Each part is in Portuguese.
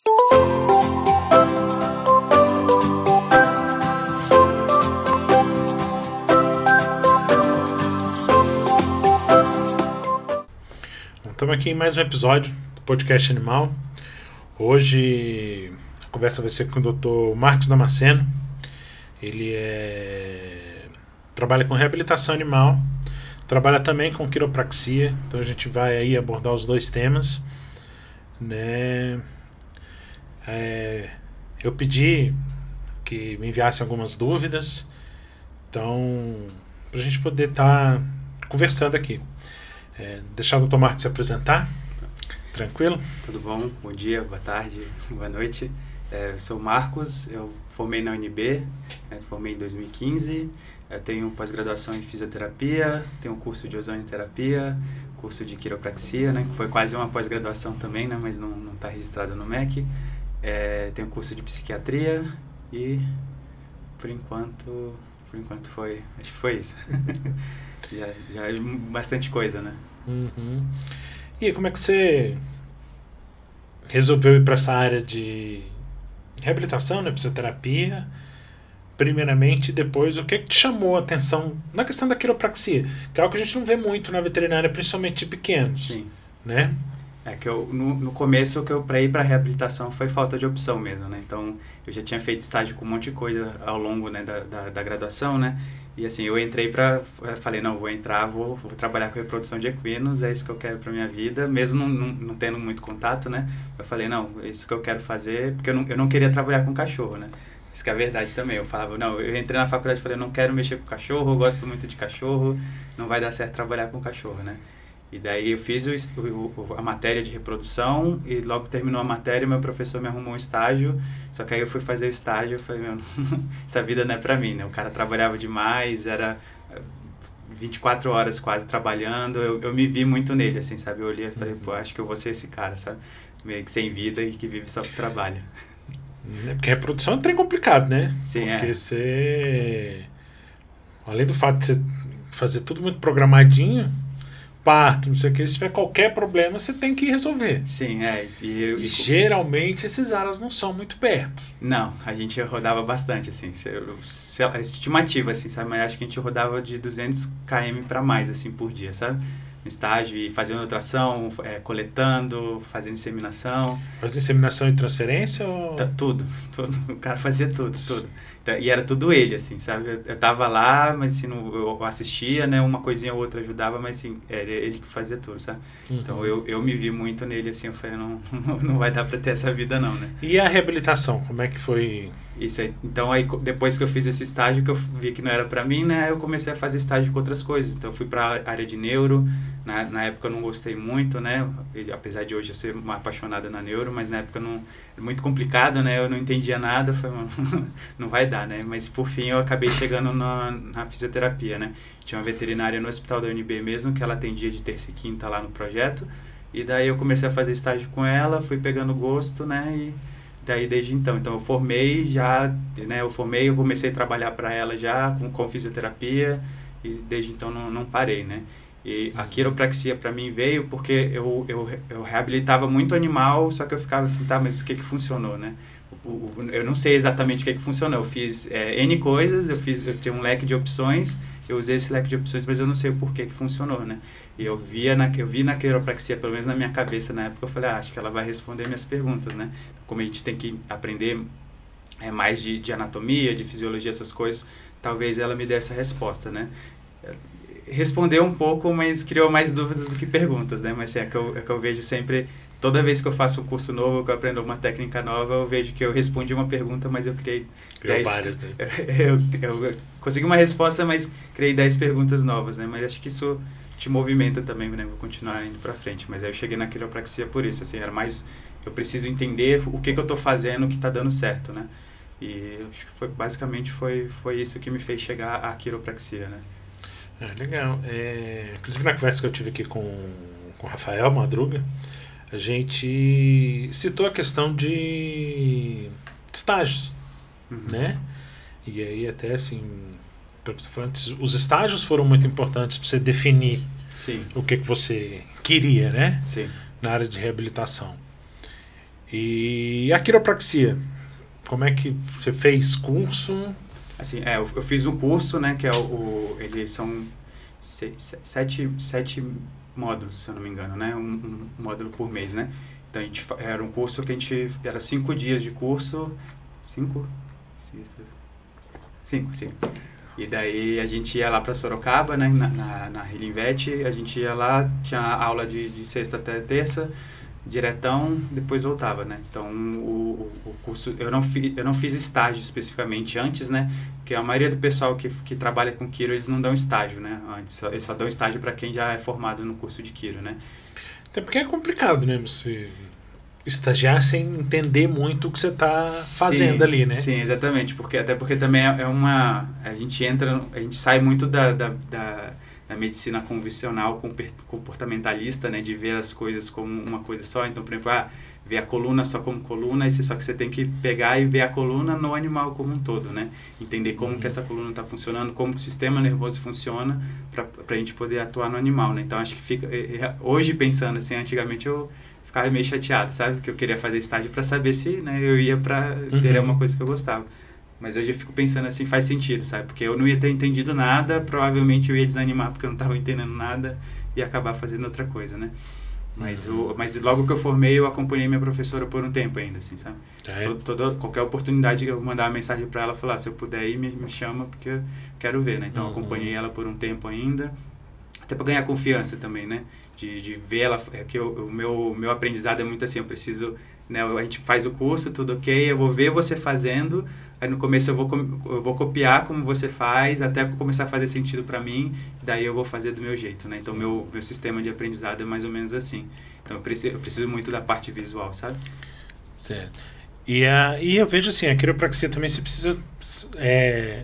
Estamos aqui em mais um episódio do Podcast Animal. Hoje a conversa vai ser com o Dr. Marcos Damasceno. Ele trabalha com reabilitação animal, trabalha também com quiropraxia. Então a gente vai aí abordar os dois temas, né? Eu pedi que me enviasse algumas dúvidas, então para a gente poder estar conversando aqui. Deixar o Dr. Marcos se apresentar. Tranquilo? Tudo bom? Bom dia, boa tarde, boa noite. Eu sou o Marcos, eu formei na UNB, formei em 2015. Eu tenho pós-graduação em fisioterapia, tenho um curso de ozonioterapia, curso de quiropraxia, né, que foi quase uma pós-graduação também, né, mas não está registrado no MEC. Tenho curso de psiquiatria e, por enquanto acho que foi isso. já é bastante coisa, né? Uhum. E como é que você resolveu ir para essa área de reabilitação, né, fisioterapia, primeiramente, e depois o que te chamou a atenção na questão da quiropraxia, que é algo que a gente não vê muito na veterinária, principalmente de pequenos? Sim. Né? Que no começo, para ir para reabilitação foi falta de opção mesmo, né? Então, eu já tinha feito estágio com um monte de coisa ao longo, né, da graduação, né? E assim, eu entrei falei, não, vou entrar, vou trabalhar com reprodução de equinos, é isso que eu quero para minha vida, mesmo não tendo muito contato, né? Eu falei, não, é isso que eu quero fazer, porque eu não queria trabalhar com cachorro, né? Isso que é a verdade também. Eu falava, não, eu entrei na faculdade e falei, não quero mexer com cachorro, eu gosto muito de cachorro, não vai dar certo trabalhar com cachorro, né? E daí eu fiz a matéria de reprodução e logo terminou a matéria, meu professor me arrumou um estágio, só que aí eu fui fazer o estágio e falei, meu, essa vida não é pra mim, né? O cara trabalhava demais, era 24 horas quase trabalhando, eu me vi muito nele, assim, sabe? Eu olhei e falei, pô, acho que eu vou ser esse cara, sabe? Meio que sem vida e que vive só pro trabalho. Porque a reprodução é um trem complicado, né? Sim, porque você, além do fato de você fazer tudo muito programadinho, parto, não sei o que, se tiver qualquer problema, você tem que resolver. Sim, E geralmente esses aras não são muito perto. Não, a gente rodava bastante, assim, a estimativa, assim, sabe? Mas acho que a gente rodava de 200 km para mais, assim, por dia, sabe? No estágio, e fazendo ultrassom, coletando, fazendo inseminação. Fazia inseminação e transferência? Ou... Tudo. O cara fazia tudo. Então, e era tudo ele, assim, sabe? Eu tava lá, mas assim, eu assistia, né? Uma coisinha ou outra ajudava, mas assim, era ele que fazia tudo, sabe? Uhum. Então eu me vi muito nele, assim, eu falei, não vai dar pra ter essa vida não, né? E a reabilitação, como é que foi? Isso aí, então aí depois que eu fiz esse estágio, que eu vi que não era pra mim, né? Eu comecei a fazer estágio com outras coisas. Então eu fui pra área de neuro, na época eu não gostei muito, né? Apesar de hoje eu ser uma apaixonada na neuro, mas na época é muito complicado, né? Eu não entendia nada, eu falei, não vai dar, né? Mas por fim eu acabei chegando na fisioterapia, né? Tinha uma veterinária no hospital da UNB mesmo, que ela atendia de terça e quinta lá no projeto, e daí eu comecei a fazer estágio com ela, fui pegando gosto, né? E daí desde então eu formei já, né? Eu comecei a trabalhar para ela já com fisioterapia, e desde então não parei, né? E a quiropraxia para mim veio porque eu reabilitava muito animal, só que eu ficava assim, tá, mas o que funcionou, né? Eu não sei exatamente o que funcionou. Eu fiz N coisas, eu tinha um leque de opções, eu usei esse leque de opções, mas eu não sei o porquê que funcionou, né? E eu vi na quiropraxia, pelo menos na minha cabeça na época, eu falei, acho que ela vai responder minhas perguntas, né? Como a gente tem que aprender mais de anatomia, de fisiologia, essas coisas, talvez ela me dê essa resposta, né? Respondeu um pouco, mas criou mais dúvidas do que perguntas, né? Mas assim, é que eu vejo sempre, toda vez que eu faço um curso novo, que eu aprendo uma técnica nova, eu vejo que eu respondi uma pergunta, mas eu criei 10... várias, né? Eu consegui uma resposta, mas criei 10 perguntas novas, né? Mas acho que isso te movimenta também, né? Vou continuar indo pra frente. Mas aí eu cheguei na quiropraxia por isso, assim, era mais... Eu preciso entender o que eu tô fazendo que tá dando certo, né? E acho que basicamente foi isso que me fez chegar à quiropraxia, né? Legal. Inclusive na conversa que eu tive aqui com o Rafael Madruga, a gente citou a questão de estágios, né? E aí até assim, os estágios foram muito importantes para você definir Sim. o que você queria, né? Sim. Na área de reabilitação. E a quiropraxia? Como é que você fez curso? Assim, eu fiz um curso, né, que é eles são sete módulos, se eu não me engano, né, um módulo por mês, né. Então, era um curso que era 5 dias de curso, 5? 5, sim. E daí a gente ia lá para Sorocaba, né, na Healing, a gente ia lá, tinha aula de sexta até terça, diretão, depois voltava, né? Então, o curso, eu não fiz estágio especificamente antes, né? Porque a maioria do pessoal que trabalha com Quiro, eles não dão estágio, né? Antes, eles só dão estágio para quem já é formado no curso de Quiro, né? Até porque é complicado, né? Você estagiar sem entender muito o que você está fazendo ali, né? Sim, exatamente. Até porque também a gente sai muito da medicina convencional, comportamentalista, né, de ver as coisas como uma coisa só. Então, por exemplo, ver a coluna só como coluna, só que você tem que pegar e ver a coluna no animal como um todo, né? Entender como que essa coluna está funcionando, como o sistema nervoso funciona, para a gente poder atuar no animal, né? Então, acho que hoje pensando assim, antigamente eu ficava meio chateado, sabe? Porque eu queria fazer estágio para saber se, né, eu ia seria uma coisa que eu gostava. Mas hoje eu fico pensando assim, faz sentido, sabe? Porque eu não ia ter entendido nada, provavelmente eu ia desanimar porque eu não estava entendendo nada e acabar fazendo outra coisa, né? Mas logo que eu formei, eu acompanhei minha professora por um tempo ainda, assim, sabe? Qualquer oportunidade que eu mandar uma mensagem para ela, falar, se eu puder ir, me chama, porque eu quero ver, né? Então, eu acompanhei ela por um tempo ainda, até para ganhar confiança também, né? De ver ela, que o meu aprendizado é muito assim, eu preciso, né? A gente faz o curso, tudo ok, eu vou ver você fazendo. Aí no começo eu vou copiar como você faz, até começar a fazer sentido para mim, daí eu vou fazer do meu jeito, né? Então, meu sistema de aprendizado é mais ou menos assim. Então, eu preciso muito da parte visual, sabe? Certo. E eu vejo assim, a quiropraxia também você precisa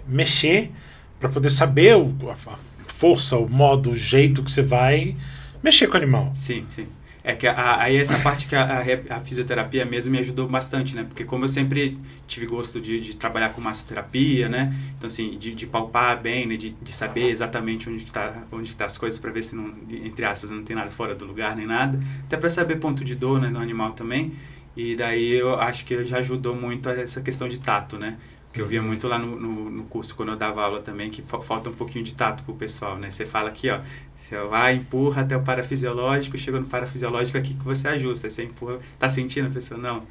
mexer para poder saber a força, o modo, o jeito que você vai mexer com o animal. Sim, sim. É que aí essa parte que a fisioterapia mesmo me ajudou bastante, né? Porque como eu sempre tive gosto de trabalhar com massoterapia, né? Então, assim, de palpar bem, né? De saber exatamente onde tá as coisas para ver se, não, entre aspas, não tem nada fora do lugar nem nada. Até para saber ponto de dor, né, no animal também. E daí eu acho que já ajudou muito essa questão de tato, né? Porque eu via muito lá no curso, quando eu dava aula também, que falta um pouquinho de tato pro pessoal, né? Você fala aqui, ó, você vai, empurra até o parafisiológico, chega no parafisiológico aqui que você ajusta, aí você empurra, tá sentindo a pessoa? Não.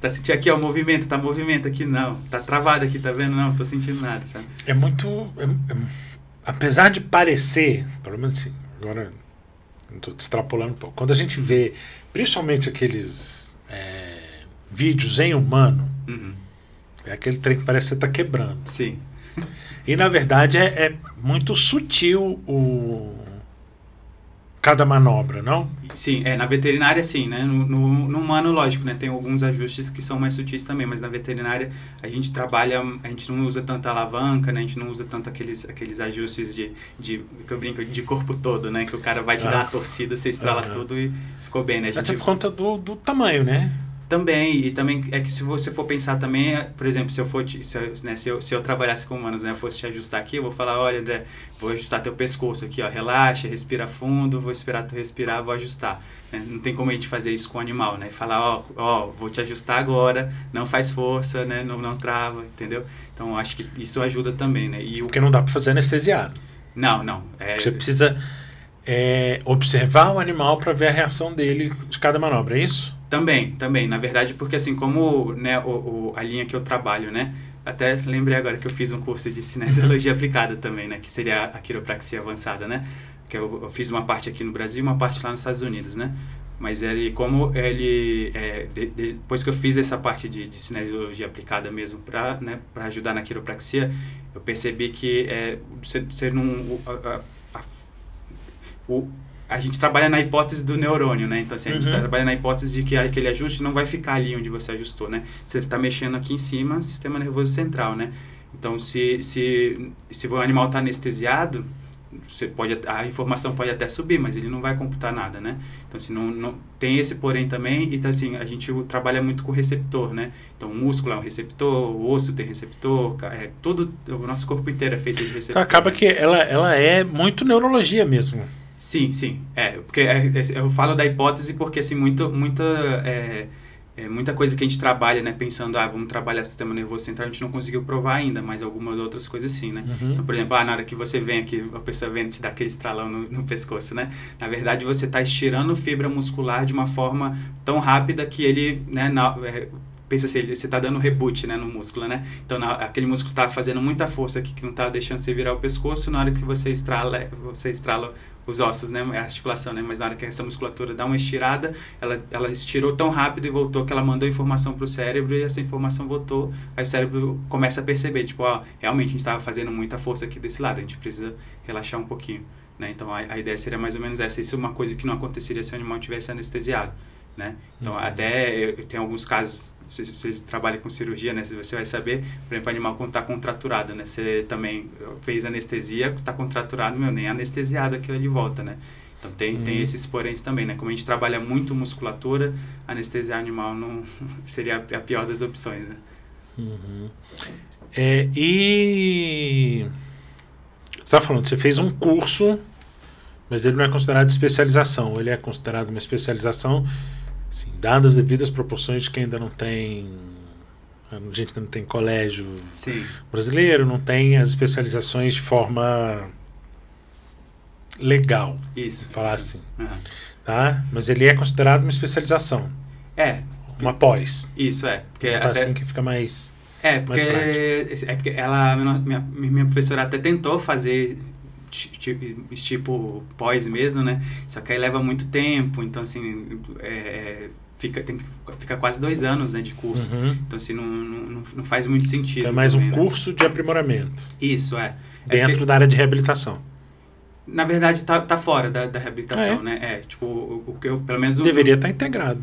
Tá sentindo aqui, ó, o movimento, tá movimento aqui? Não. Tá travado aqui, tá vendo? Não, tô sentindo nada, sabe? É muito... apesar de parecer, pelo menos assim, agora eu tô extrapolando um pouco, quando a gente vê, principalmente aqueles vídeos em humano, é aquele trem que parece que você tá quebrando. Sim. E, na verdade, é muito sutil cada manobra, não? Sim, na veterinária sim, né? No humano, lógico, né? Tem alguns ajustes que são mais sutis também, mas na veterinária a gente não usa tanta alavanca, né? A gente não usa tanto aqueles ajustes que eu brinco, de corpo todo, né? Que o cara vai te dar uma torcida, você estrala tudo e ficou bem, né? Até por conta do tamanho, né? Também, e também é que se você for pensar também, por exemplo, se eu trabalhasse com humanos, né, eu fosse te ajustar aqui, eu vou falar, olha, André, vou ajustar teu pescoço aqui, ó, relaxa, respira fundo, vou esperar tu respirar, vou ajustar. Né? Não tem como a gente fazer isso com o animal, né? Falar, ó, vou te ajustar agora, não faz força, né, não trava, entendeu? Então, acho que isso ajuda também, né? Porque não dá para fazer anestesiado. Não. Você precisa observar o animal para ver a reação dele de cada manobra, é isso? Também. Na verdade, porque assim, como, né, a linha que eu trabalho, né? Até lembrei agora que eu fiz um curso de cinesiologia aplicada também, né? Que seria a quiropraxia avançada, né? Que eu fiz uma parte aqui no Brasil e uma parte lá nos Estados Unidos, né? Mas depois que eu fiz essa parte de cinesiologia aplicada mesmo para ajudar na quiropraxia, eu percebi que você não... A gente trabalha na hipótese do neurônio, né? Então, assim, a gente trabalha na hipótese de que aquele ajuste não vai ficar ali onde você ajustou, né? Você está mexendo aqui em cima, sistema nervoso central, né? Então, se o animal está anestesiado, a informação pode até subir, mas ele não vai computar nada, né? Então, assim, não tem esse porém também, e assim, a gente trabalha muito com receptor, né? Então, o músculo é um receptor, o osso tem receptor, todo o nosso corpo inteiro é feito de receptor. Então, acaba que ela é muito neurologia mesmo. Sim. Porque eu falo da hipótese porque, assim, muita coisa que a gente trabalha, né, pensando, vamos trabalhar sistema nervoso central, a gente não conseguiu provar ainda, mas algumas outras coisas sim, né? Então, por exemplo, na hora que você vem aqui, a pessoa vem te dar aquele estralão no pescoço, né? Na verdade, você está estirando fibra muscular de uma forma tão rápida que ele, né, pensa assim, você está dando reboot, né, no músculo, né? Então, aquele músculo está fazendo muita força aqui que não está deixando você virar o pescoço, na hora que você estrala os ossos, né, a articulação, né? Mas na hora que essa musculatura dá uma estirada, ela estirou tão rápido e voltou que ela mandou informação para o cérebro e essa informação voltou, aí o cérebro começa a perceber, tipo, realmente a gente estava fazendo muita força aqui desse lado, a gente precisa relaxar um pouquinho, né? Então, a ideia seria mais ou menos essa. Isso é uma coisa que não aconteceria se o animal tivesse anestesiado, né? Então, até eu tenho alguns casos, você trabalha com cirurgia, né? Você vai saber, por exemplo, o animal quando está contraturado, né? Você também fez anestesia, está contraturado, nem anestesiado aquilo de volta, né? Então tem esses poréns também, né? Como a gente trabalha muito musculatura, anestesiar animal não seria a pior das opções, né? E você estava falando, você fez um curso, mas ele não é considerado especialização, ele é considerado uma especialização, assim, dadas as devidas proporções de quem ainda não tem, a gente ainda não tem colégio brasileiro, não tem as especializações de forma legal, falar assim, tá? Mas ele é considerado uma especialização, uma pós. Isso, porque tá assim que fica mais porque minha professora até tentou fazer tipo pós mesmo, né? Só que aí leva muito tempo, então assim, fica quase 2 anos, né, de curso. Então assim, não faz muito sentido. Então é mais também, um curso de aprimoramento. Isso, dentro da área de reabilitação. Na verdade, tá fora da reabilitação, né? Tipo, o que eu, pelo menos... Deveria estar integrado.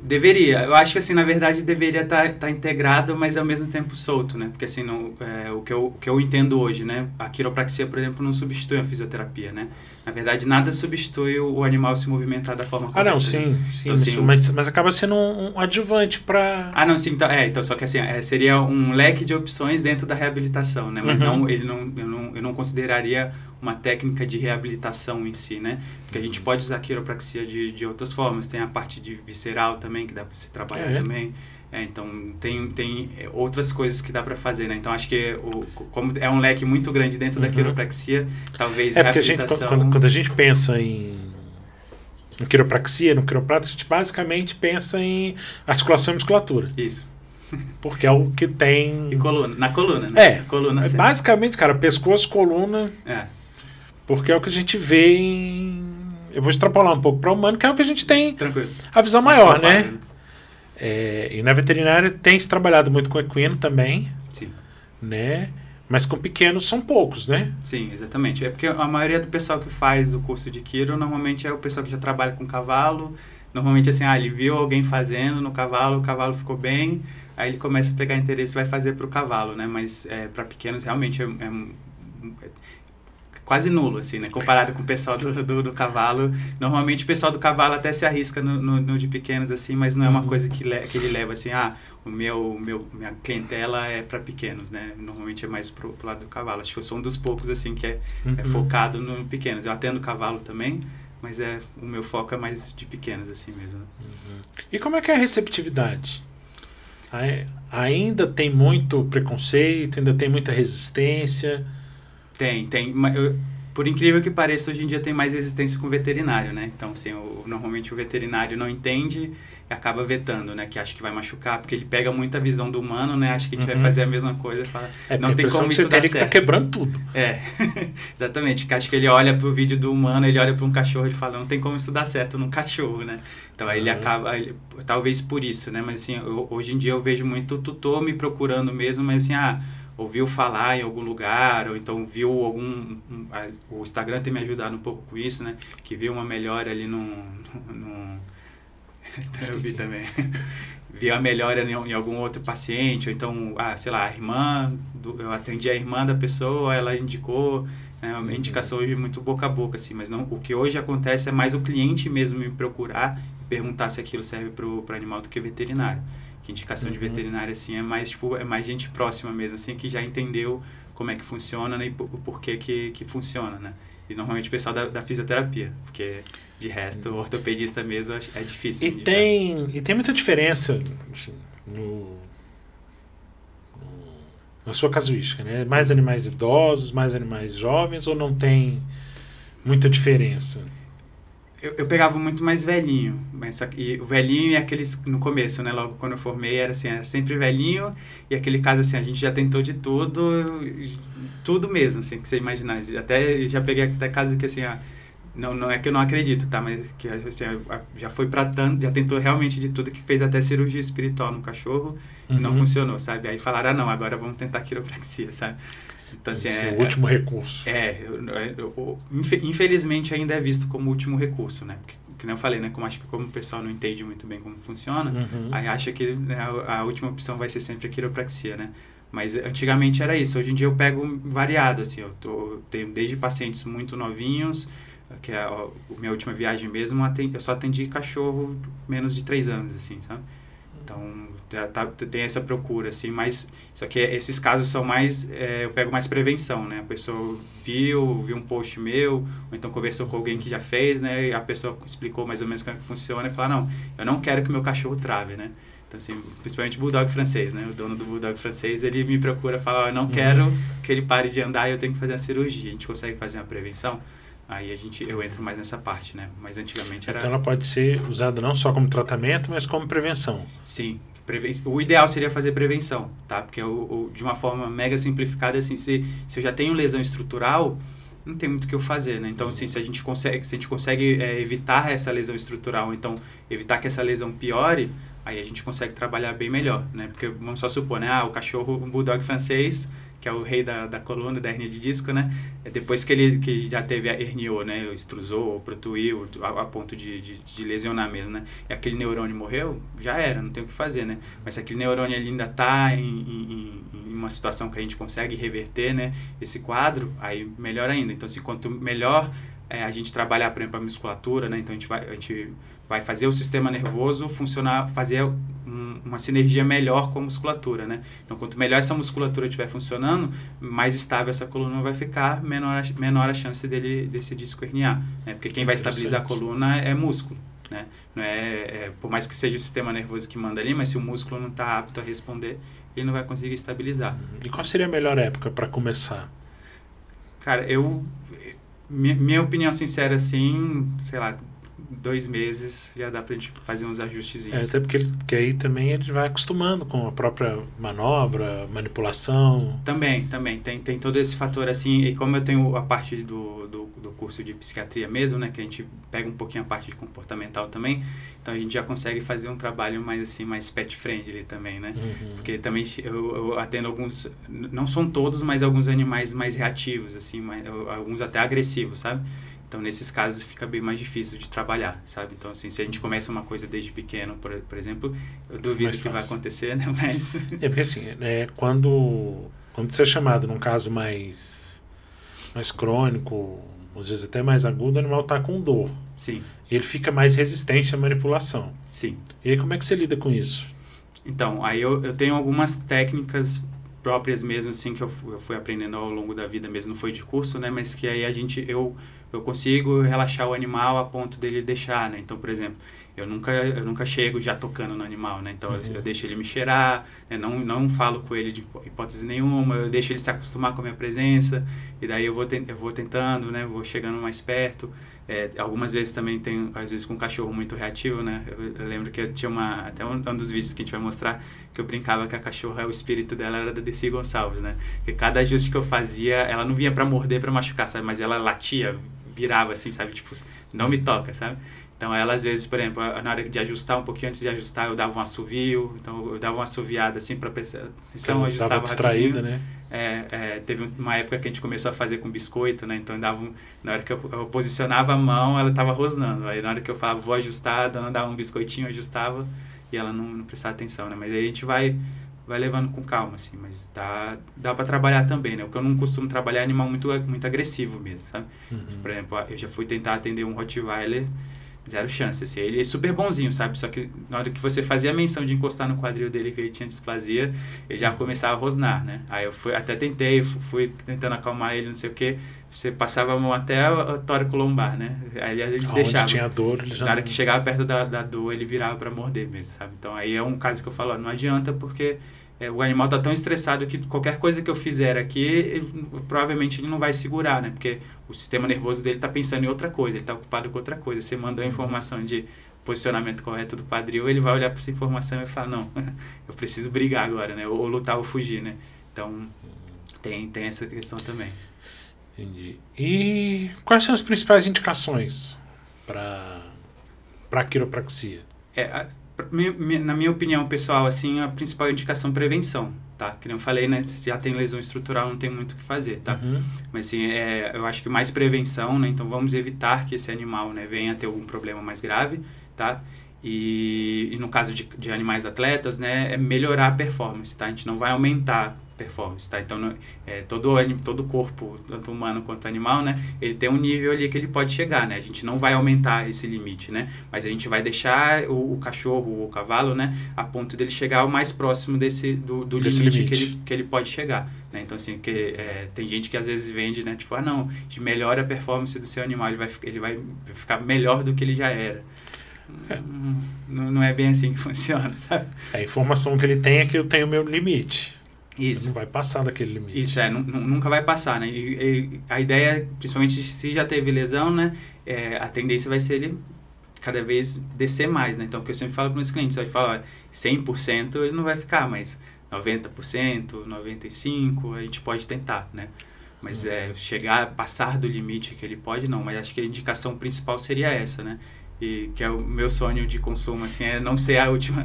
Deveria. Eu acho que, assim, na verdade, deveria estar integrado, mas ao mesmo tempo solto, né? Porque, assim, o que eu entendo hoje, né? A quiropraxia, por exemplo, não substitui a fisioterapia, né? Na verdade, nada substitui o animal se movimentar da forma correta. Não, sim. Então, assim, mas acaba sendo um adjuvante para... não, sim. Então, só que, assim, seria um leque de opções dentro da reabilitação, né? Mas eu não consideraria uma técnica de reabilitação em si, né? Porque a gente pode usar a quiropraxia de outras formas. Tem a parte de visceral também, que dá para você trabalhar também. Então, tem outras coisas que dá para fazer, né? Então, acho que como é um leque muito grande dentro da quiropraxia, talvez a reabilitação... Porque quando a gente pensa em quiropraxia, no quiroprata, a gente basicamente pensa em articulação e musculatura. Isso. Porque é o que tem... E coluna. Na coluna, né? Coluna sempre. Basicamente, cara, pescoço, coluna... Porque é o que a gente vê em... Eu vou extrapolar um pouco para o humano, que é o que a gente tem a visão maior, né? E na veterinária tem se trabalhado muito com equino também. Sim. Né? Mas com pequenos são poucos, né? Sim, exatamente. É porque a maioria do pessoal que faz o curso de quiro, normalmente é o pessoal que já trabalha com cavalo. Normalmente, assim, ele viu alguém fazendo no cavalo, o cavalo ficou bem, aí ele começa a pegar interesse e vai fazer para o cavalo, né? Mas para pequenos, realmente, é quase nulo, assim, né? Comparado com o pessoal do cavalo. Normalmente o pessoal do cavalo até se arrisca no de pequenos, assim, mas não é uma coisa que ele leva, assim, minha clientela é para pequenos, né? Normalmente é mais pro lado do cavalo. Acho que eu sou um dos poucos, assim, que é focado no pequenos. Eu atendo cavalo também, mas o meu foco é mais de pequenos, assim mesmo, né? E como é que é a receptividade? Ainda tem muito preconceito, ainda tem muita resistência... Tem. Por incrível que pareça, hoje em dia tem mais resistência com o veterinário, né? Então, assim, normalmente o veterinário não entende e acaba vetando, né? Que acha que vai machucar, porque ele pega muita visão do humano, né? Acha que a gente vai fazer a mesma coisa e fala, não tem como isso dar certo. Que tá quebrando tudo. Exatamente. Porque acho que ele olha pro vídeo do humano, ele olha para um cachorro e fala, não tem como isso dar certo num cachorro, né? Então, aí ele acaba, talvez por isso, né? Mas, assim, hoje em dia eu vejo muito tutor me procurando mesmo, mas, assim, ouviu falar em algum lugar, ou então viu o Instagram tem me ajudado um pouco com isso, né? Que viu uma melhora ali eu vi também. Viu a melhora em algum outro paciente, ou então, sei lá, eu atendi a irmã da pessoa, ela indicou, né? Uma indicação hoje muito boca a boca, assim, mas não, o que hoje acontece é mais o cliente mesmo me procurar e perguntar se aquilo serve para animal do que veterinário. Que indicação de veterinária, assim, é mais gente próxima mesmo, assim, que já entendeu como é que funciona, né, e o porquê que funciona, né? E normalmente o pessoal da fisioterapia, porque de resto, o ortopedista mesmo é difícil. E tem muita diferença assim, na sua casuística, né? Mais animais idosos, mais animais jovens, ou não tem muita diferença? Eu pegava muito mais velhinho, e o velhinho e aqueles no começo, né? Logo quando eu formei era assim, era sempre velhinho, e aquele caso assim, a gente já tentou de tudo mesmo, assim, que você imaginar. Até já peguei até caso que assim, não é que eu não acredito, tá? Mas que assim, já foi pra tanto, já tentou realmente de tudo, que fez até cirurgia espiritual no cachorro e não funcionou, sabe? Aí falaram, não, agora vamos tentar quiropraxia, sabe? Então, assim, é o último recurso. Infelizmente ainda é visto como último recurso, né? Porque, como eu falei, né? Acho que como o pessoal não entende muito bem como funciona, aí acha que, né, a última opção vai ser sempre a quiropraxia, né? Mas antigamente era isso. Hoje em dia eu pego variado, assim. Eu tenho desde pacientes muito novinhos, que é a minha última viagem mesmo, eu só atendi cachorro menos de 3 anos, assim, sabe? Então, tem essa procura, assim, mas... Só que esses casos são mais... eu pego mais prevenção, né? A pessoa viu um post meu, ou então conversou com alguém que já fez, né? E a pessoa explicou mais ou menos como é que funciona e fala, não, eu não quero que meu cachorro trave, né? Então, assim, principalmente o Bulldog francês, né? O dono do Bulldog francês, ele me procura e fala, eu não quero que ele pare de andar e eu tenho que fazer a cirurgia. A gente consegue fazer uma prevenção? Aí eu entro mais nessa parte, né? Mas antigamente era... Então ela pode ser usada não só como tratamento, mas como prevenção. Sim. O ideal seria fazer prevenção, tá? Porque de uma forma mega simplificada, assim, se eu já tenho lesão estrutural, não tem muito o que eu fazer, né? Então, assim, se a gente consegue evitar essa lesão estrutural, então evitar que essa lesão piore, aí a gente consegue trabalhar bem melhor, né? Porque vamos só supor, né? O cachorro, um Bulldog francês, que é o rei da coluna, da hernia de disco, né? Depois que já teve a herniou, né? Extrusou, protuiu, a ponto de lesionar mesmo, né? E aquele neurônio morreu, já era, não tem o que fazer, né? Mas se aquele neurônio ali ainda está em uma situação que a gente consegue reverter, né? Esse quadro, aí melhor ainda. Então, assim, quanto melhor a gente trabalhar, por exemplo, a musculatura, né? Então, a gente vai fazer o sistema nervoso funcionar, fazer uma sinergia melhor com a musculatura, né? Então, quanto melhor essa musculatura estiver funcionando, mais estável essa coluna vai ficar, menor a chance desse disco herniar, né? Porque quem vai estabilizar a coluna é músculo, né? Não por mais que seja o sistema nervoso que manda ali, mas se o músculo não está apto a responder, ele não vai conseguir estabilizar. E qual seria a melhor época para começar? Cara, minha opinião sincera, assim, sei lá, 2 meses já dá pra gente fazer uns ajustezinhos. Até porque aí também ele vai acostumando com a própria manobra, manipulação. Também. Tem todo esse fator, assim, e como eu tenho a parte do curso de psiquiatria mesmo, né, que a gente pega um pouquinho a parte de comportamental também, então a gente já consegue fazer um trabalho mais, assim, mais pet friendly também, né? Porque também eu atendo alguns, não são todos, mas alguns animais mais reativos, assim, alguns até agressivos, sabe? Então, nesses casos, fica bem mais difícil de trabalhar, sabe? Então, assim, se a gente começa uma coisa desde pequeno, por exemplo, eu duvido que vai acontecer, né? Mas... porque, assim, quando você é chamado num caso mais crônico, às vezes até mais agudo, o animal está com dor. Sim. E ele fica mais resistente à manipulação. Sim. E aí, como é que você lida com isso? Então, aí eu tenho algumas técnicas próprias mesmo, assim, que eu fui aprendendo ao longo da vida mesmo, não foi de curso, né? Mas que aí eu consigo relaxar o animal a ponto dele deixar, né? Então, por exemplo, eu nunca chego já tocando no animal, né? Então, eu deixo ele me cheirar, né? Não falo com ele de hipótese nenhuma, eu deixo ele se acostumar com a minha presença, e daí eu vou tentando, né? Vou chegando mais perto. Algumas vezes também às vezes com um cachorro muito reativo, né? Eu lembro que eu tinha até um dos vídeos que a gente vai mostrar, que eu brincava que a cachorra, o espírito dela era da Desi Gonçalves, né? Porque cada ajuste que eu fazia, ela não vinha pra morder, pra machucar, sabe? Mas ela latia, virava assim, sabe? Tipo, não me toca, sabe? Então, ela às vezes, por exemplo, na hora de ajustar, um pouquinho antes de ajustar, eu dava um assovio, então eu dava uma assoviada assim para prestar atenção, ajustava rapidinho. Distraída, né? Teve uma época que a gente começou a fazer com biscoito, né? Então, na hora que eu posicionava a mão, ela estava rosnando. Aí, na hora que eu falava, vou ajustar, a dona dava um biscoitinho, ajustava e ela não prestava atenção, né? Mas aí a gente vai levando com calma, assim, mas dá para trabalhar também, né? O que eu não costumo trabalhar é animal muito, muito agressivo mesmo, sabe? Por exemplo, eu já fui tentar atender um Rottweiler Zero chance, assim. Ele é super bonzinho, sabe? Só que na hora que você fazia a menção de encostar no quadril dele que ele tinha displasia, ele já começava a rosnar, né? Aí eu até tentei, fui tentando acalmar ele, não sei o quê. Você passava a mão até o tóraco lombar, né? Aí ele deixava. Onde tinha dor, ele já na hora que chegava perto da dor, ele virava para morder mesmo, sabe? Então aí é um caso que eu falo, ó, não adianta porque o animal tá tão estressado que qualquer coisa que eu fizer aqui, provavelmente ele não vai segurar, né? Porque o sistema nervoso dele tá pensando em outra coisa, ele tá ocupado com outra coisa. Você mandou a informação de posicionamento correto do quadril, ele vai olhar para essa informação e vai falar, não, eu preciso brigar agora, né? Ou lutar ou fugir, né? Então, tem essa questão também. Entendi. E quais são as principais indicações para quiropraxia? Na minha opinião, pessoal, assim, a principal indicação é prevenção, tá? Que nem eu falei, né? Se já tem lesão estrutural, não tem muito o que fazer, tá? Mas, assim, eu acho que mais prevenção, né? Então, vamos evitar que esse animal, né, venha a ter algum problema mais grave, tá? E no caso de animais atletas, né, é melhorar a performance, tá? A gente não vai aumentar performance, tá? Então, todo corpo, tanto humano quanto animal, né, ele tem um nível ali que ele pode chegar, né? A gente não vai aumentar esse limite, né? Mas a gente vai deixar o cachorro ou o cavalo, né, a ponto dele chegar o mais próximo do limite que ele pode chegar, né? Então, assim, tem gente que às vezes vende, né, tipo, não, de melhora a performance do seu animal, ele vai ficar melhor do que ele já era. Não é bem assim que funciona, sabe? A informação que ele tem é que eu tenho meu limite. Isso. Não vai passar daquele limite. Isso, nunca vai passar, né? E a ideia, principalmente se já teve lesão, né? A tendência vai ser ele cada vez descer mais, né? Então, o que eu sempre falo para meus clientes, eu falo, 100% ele não vai ficar, mas 90%, 95%, a gente pode tentar, né? Mas passar do limite que ele pode, não. Mas acho que a indicação principal seria essa, né? E que é o meu sonho de consumo, assim, é não ser a última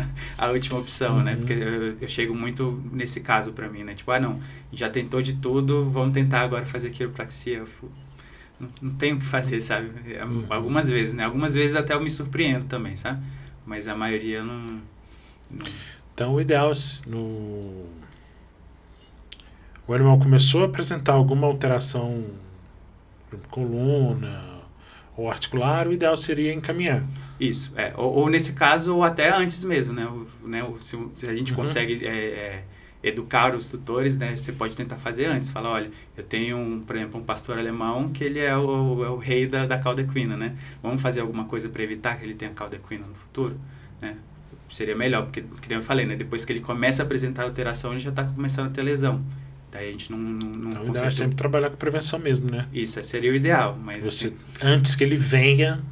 opção, né? Porque eu chego muito nesse caso para mim, né? Tipo, não, já tentou de tudo, vamos tentar agora fazer quiropraxia. Não tenho o que fazer, sabe? Algumas vezes, né? Algumas vezes até eu me surpreendo também, sabe? Mas a maioria não... Então, o ideal o animal começou a apresentar alguma alteração, coluna ou articular, o ideal seria encaminhar. Isso, ou nesse caso, ou até antes mesmo, né? Se a gente consegue educar os tutores, né? Você pode tentar fazer antes. Fala, olha, eu tenho, por exemplo, um pastor alemão que ele é o rei da cauda equina, né? Vamos fazer alguma coisa para evitar que ele tenha cauda equina no futuro, né? Seria melhor, porque, como eu falei, né? Depois que ele começa a apresentar alteração, ele já está começando a ter lesão. Daí a gente não então, o ideal é sempre trabalhar com prevenção mesmo, né? Isso, seria o ideal. Mas antes que ele venha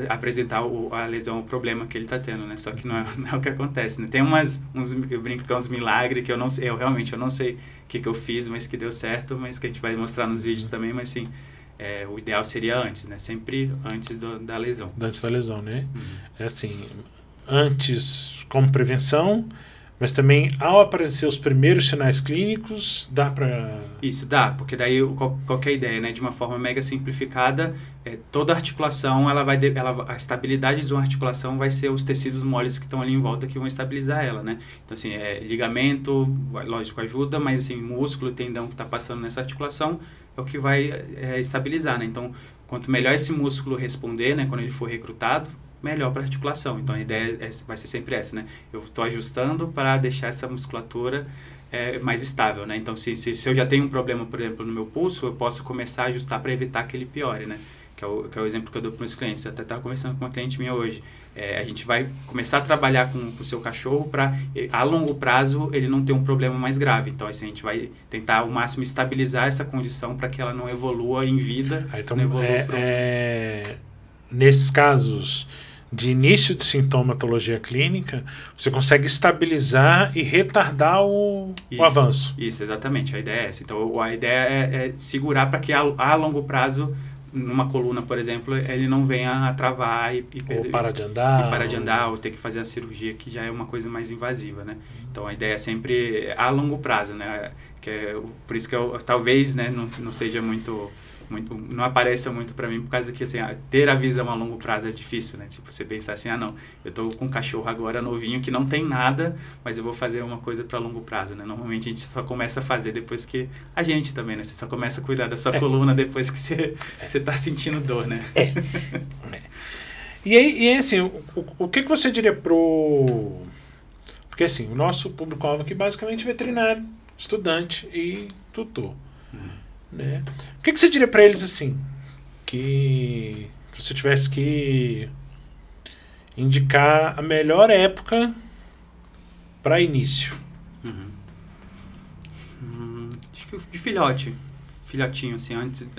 apresentar a lesão, o problema que ele está tendo, né? Só que não é o que acontece, né? Tem eu brinco que é uns milagres que eu realmente não sei o que eu fiz, mas que deu certo, mas que a gente vai mostrar nos vídeos também, mas assim, o ideal seria antes, né? Sempre antes da lesão. Antes da lesão, né? É assim, antes como prevenção, mas também, ao aparecer os primeiros sinais clínicos, dá para... Isso, dá, porque daí qual que é a ideia, né? De uma forma mega simplificada, toda articulação, a estabilidade de uma articulação vai ser os tecidos moles que estão ali em volta que vão estabilizar ela, né? Então, assim, ligamento, lógico, ajuda, mas, assim, músculo, tendão que está passando nessa articulação é o que vai estabilizar, né? Então, quanto melhor esse músculo responder, né? Quando ele for recrutado, melhor para a articulação. Então, a ideia vai ser sempre essa, né? Eu estou ajustando para deixar essa musculatura mais estável, né? Então, se eu já tenho um problema, por exemplo, no meu pulso, eu posso começar a ajustar para evitar que ele piore, né? Que é o exemplo que eu dou para meus clientes. Eu até estava conversando com uma cliente minha hoje. A gente vai começar a trabalhar com o seu cachorro para, a longo prazo, ele não ter um problema mais grave. Então, assim, a gente vai tentar ao máximo estabilizar essa condição para que ela não evolua em vida. Então, nesses casos de início de sintomatologia clínica, você consegue estabilizar e retardar o avanço. Isso, exatamente. A ideia é essa. Então, a ideia é segurar para que a longo prazo, numa coluna, por exemplo, ele não venha a travar e perder. Ou parar de andar. E parar de andar, ou ter que fazer a cirurgia, que já é uma coisa mais invasiva, né? Então, a ideia é sempre a longo prazo, né? Por isso que talvez, né, não seja muito não apareça muito para mim, por causa que, assim, ter a visão a longo prazo é difícil, né? Tipo, você pensar assim, não, eu tô com um cachorro agora novinho que não tem nada, mas eu vou fazer uma coisa para longo prazo, né? Normalmente a gente só começa a fazer depois que... A gente também, né? Você só começa a cuidar da sua coluna depois que você tá sentindo dor, né? E aí, assim, o que você diria pro... Porque, assim, o nosso público-alvo aqui basicamente é veterinário, estudante e tutor. Né? O que você diria para eles, assim, que se você tivesse que indicar a melhor época para início? Acho que de filhotinho, assim, antes,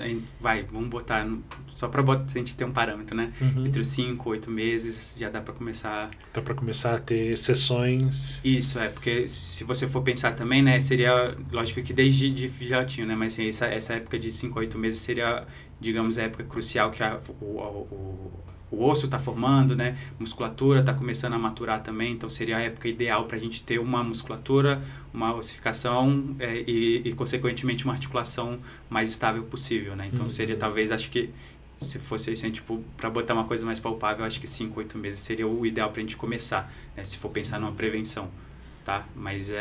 vamos botar, só para a gente ter um parâmetro, né? Entre os 5, 8 meses, já dá para começar... Dá para começar a ter sessões... Isso, porque se você for pensar também, né, seria, lógico que desde de filhotinho, né, mas assim, essa época de 5, 8 meses seria, digamos, a época crucial que o osso está formando, né? Musculatura está começando a maturar também, então seria a época ideal para a gente ter uma musculatura, uma ossificação e, consequentemente, uma articulação mais estável possível, né? Então seria, talvez, acho que, se fosse assim, tipo, para botar uma coisa mais palpável, acho que 5, 8 meses seria o ideal para a gente começar, né? Se for pensar numa prevenção, tá? Mas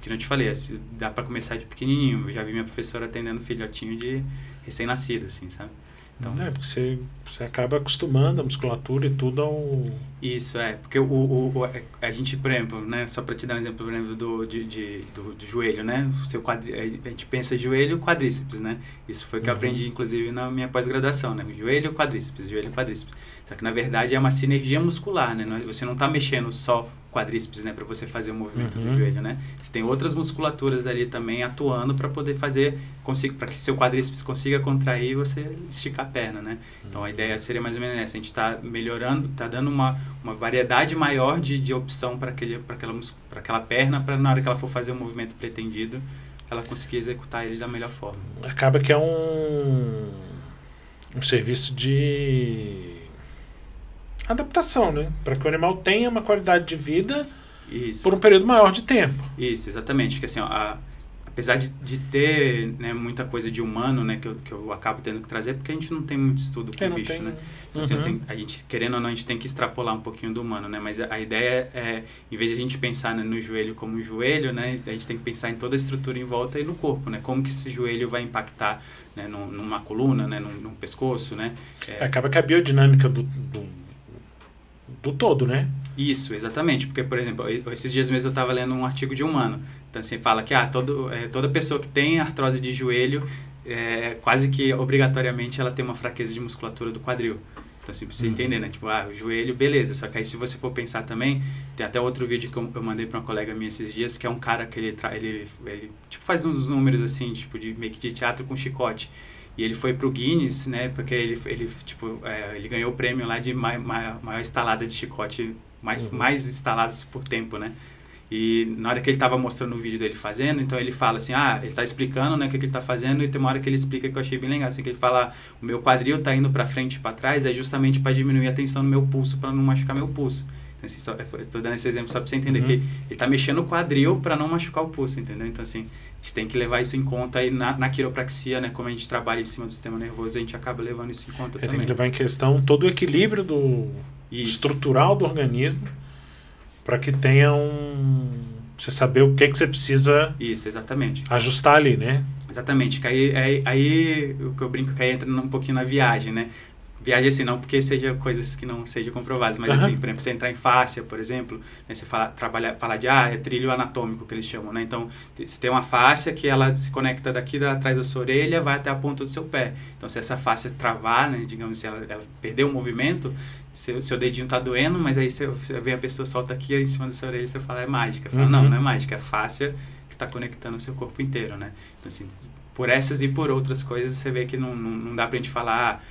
que não te falei, dá para começar de pequenininho. Eu já vi minha professora atendendo filhotinho de recém-nascido, assim, sabe? Então, porque você acaba acostumando a musculatura e tudo ao... Isso, porque a gente, por exemplo, né, só para te dar um exemplo, por exemplo, do joelho, né? O seu a gente pensa joelho, quadríceps, né? Isso foi que eu aprendi, inclusive, na minha pós-graduação, né? Joelho, quadríceps. Só que, na verdade, é uma sinergia muscular, né? Você não está mexendo só quadríceps, né, para você fazer o movimento do joelho, né? Você tem outras musculaturas ali também atuando para poder para que seu quadríceps consiga contrair e você esticar a perna, né? Então a ideia seria mais ou menos essa, a gente está melhorando, está dando uma variedade maior de opção para aquela perna, para na hora que ela for fazer o movimento pretendido, ela conseguir executar ele da melhor forma. Acaba que é um serviço de adaptação, né? Para que o animal tenha uma qualidade de vida por um período maior de tempo. Isso, exatamente. Porque, assim, apesar de ter, né, muita coisa de humano, né, que eu acabo tendo que trazer, porque a gente não tem muito estudo com o bicho, né? Então, assim, a gente, querendo ou não, a gente tem que extrapolar um pouquinho do humano, né? Mas a ideia em vez de a gente pensar, né, no joelho como um joelho, né, a gente tem que pensar em toda a estrutura em volta e no corpo, né? Como que esse joelho vai impactar, né, numa coluna, né, num pescoço, né? Acaba que a biodinâmica do todo, né? Isso, exatamente. Porque, por exemplo, esses dias mesmo eu estava lendo um artigo de humano. Então, assim, fala que toda pessoa que tem artrose de joelho, quase que obrigatoriamente ela tem uma fraqueza de musculatura do quadril. Então, assim, pra você entender, né? Tipo, o joelho, beleza. Só que aí, se você for pensar também, tem até outro vídeo que eu mandei para uma colega minha esses dias, que é um cara que ele tipo, faz uns números, assim, tipo, meio que de teatro com chicote. E ele foi pro Guinness, né, porque ele ganhou o prêmio lá de maior estalada de chicote, mais estaladas por tempo, né? E na hora que ele estava mostrando o vídeo dele fazendo, então ele fala assim, ele tá explicando, né, o que ele tá fazendo, e tem uma hora que ele explica que eu achei bem legal, assim, que ele fala, o meu quadril tá indo para frente e para trás, é justamente para diminuir a tensão no meu pulso, para não machucar meu pulso. Então, assim, estou dando esse exemplo só para você entender que ele tá mexendo o quadril para não machucar o pulso, entendeu? Então, assim, a gente tem que levar isso em conta aí na quiropraxia, né? Como a gente trabalha em cima do sistema nervoso, a gente acaba levando isso em conta também. Tem que levar em questão todo o equilíbrio estrutural do organismo para que tenha você saber o que você precisa ajustar ali, né? Exatamente. Que aí o que eu brinco que aí entra um pouquinho na viagem, né? Viagem assim, não porque seja coisas que não sejam comprovadas, mas assim, por exemplo, você entrar em fáscia, por exemplo, né, você falar de trilho anatômico que eles chamam, né? Então, você tem uma fáscia que ela se conecta daqui atrás da sua orelha, vai até a ponta do seu pé. Então, se essa fáscia travar, né, digamos assim, ela perder o movimento, seu dedinho tá doendo, mas aí você vê a pessoa solta aqui em cima da sua orelha e você fala, é mágica. Fala, não é mágica, é a fáscia que está conectando o seu corpo inteiro, né? Então, assim, por essas e por outras coisas, você vê que não dá pra gente falar,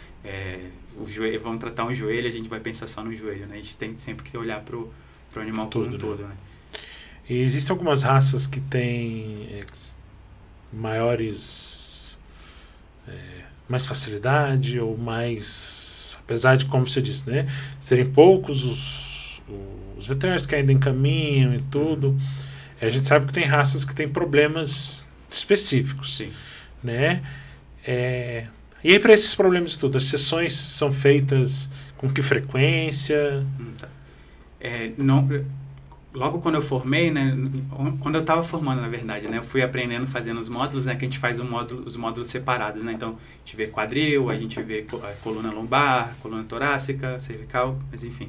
o joelho, vamos tratar um joelho, a gente vai pensar só no joelho, né? A gente tem sempre que olhar pro animal como um todo, né? E existem algumas raças que têm mais facilidade ou mais, apesar de, como você disse, né, serem poucos os veterinários que ainda encaminham e tudo, a gente sabe que tem raças que têm problemas específicos. Sim. Né? E aí, para esses problemas tudo, as sessões são feitas com que frequência? Tá. Não, logo quando eu formei, né, quando eu estava formando, na verdade, né, eu fui aprendendo fazendo os módulos, né, que a gente faz os módulos separados, né, então a gente vê quadril, a gente vê coluna lombar, coluna torácica, cervical, mas enfim.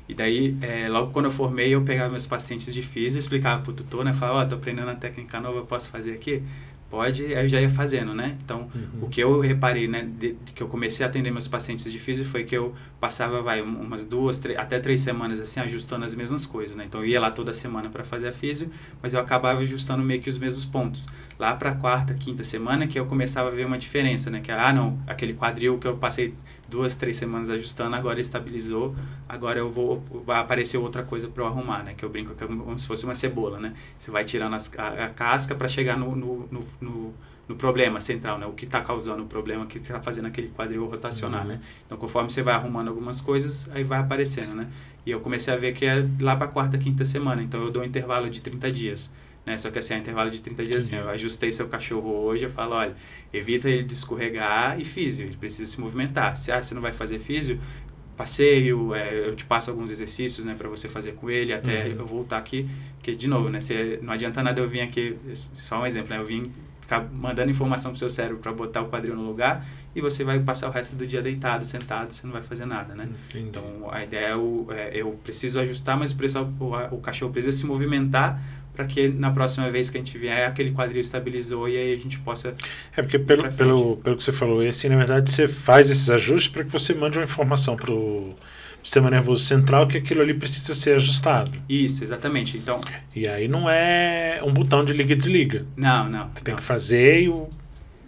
E daí, logo quando eu formei, eu pegava meus pacientes de físio, explicava pro tutor, né, falava, tô aprendendo uma técnica nova, eu posso fazer aqui? Pode, aí eu já ia fazendo, né? Então, o que eu reparei, né, de que eu comecei a atender meus pacientes de físio foi que eu passava, umas 2, até 3 semanas, assim, ajustando as mesmas coisas, né? Então, eu ia lá toda semana para fazer a físio, mas eu acabava ajustando meio que os mesmos pontos. Lá para a 4ª, 5ª semana que eu começava a ver uma diferença, né? Que, não, aquele quadril que eu passei 2, 3 semanas ajustando, agora estabilizou, agora vai aparecer outra coisa para eu arrumar, né? Que eu brinco que é como se fosse uma cebola, né? Você vai tirando a casca para chegar no problema central, né? O que está causando o problema, que está fazendo aquele quadril rotacionar, né? Então, conforme você vai arrumando algumas coisas, aí vai aparecendo, né? E eu comecei a ver que é lá para a 4ª, 5ª semana, então eu dou um intervalo de 30 dias. Né? Só que assim, é um intervalo de 30 dias, assim, eu ajustei seu cachorro hoje, eu falo, olha, evita ele de escorregar e físio, ele precisa se movimentar. Se você não vai fazer físio, passeio, eu te passo alguns exercícios, né, para você fazer com ele, até eu voltar aqui, porque, de novo, né, não adianta nada eu vir aqui, só um exemplo, né, eu vim ficar mandando informação pro seu cérebro para botar o quadril no lugar e você vai passar o resto do dia deitado, sentado, você não vai fazer nada, né? Entendi. Então, a ideia eu preciso ajustar, mas o cachorro precisa se movimentar para que na próxima vez que a gente vier, aquele quadril estabilizou e aí a gente possa... porque pelo que você falou, assim, na verdade, você faz esses ajustes para que você mande uma informação para o sistema nervoso central que aquilo ali precisa ser ajustado. Isso, exatamente. Então, e aí não é um botão de liga e desliga. Não. Você tem que fazer e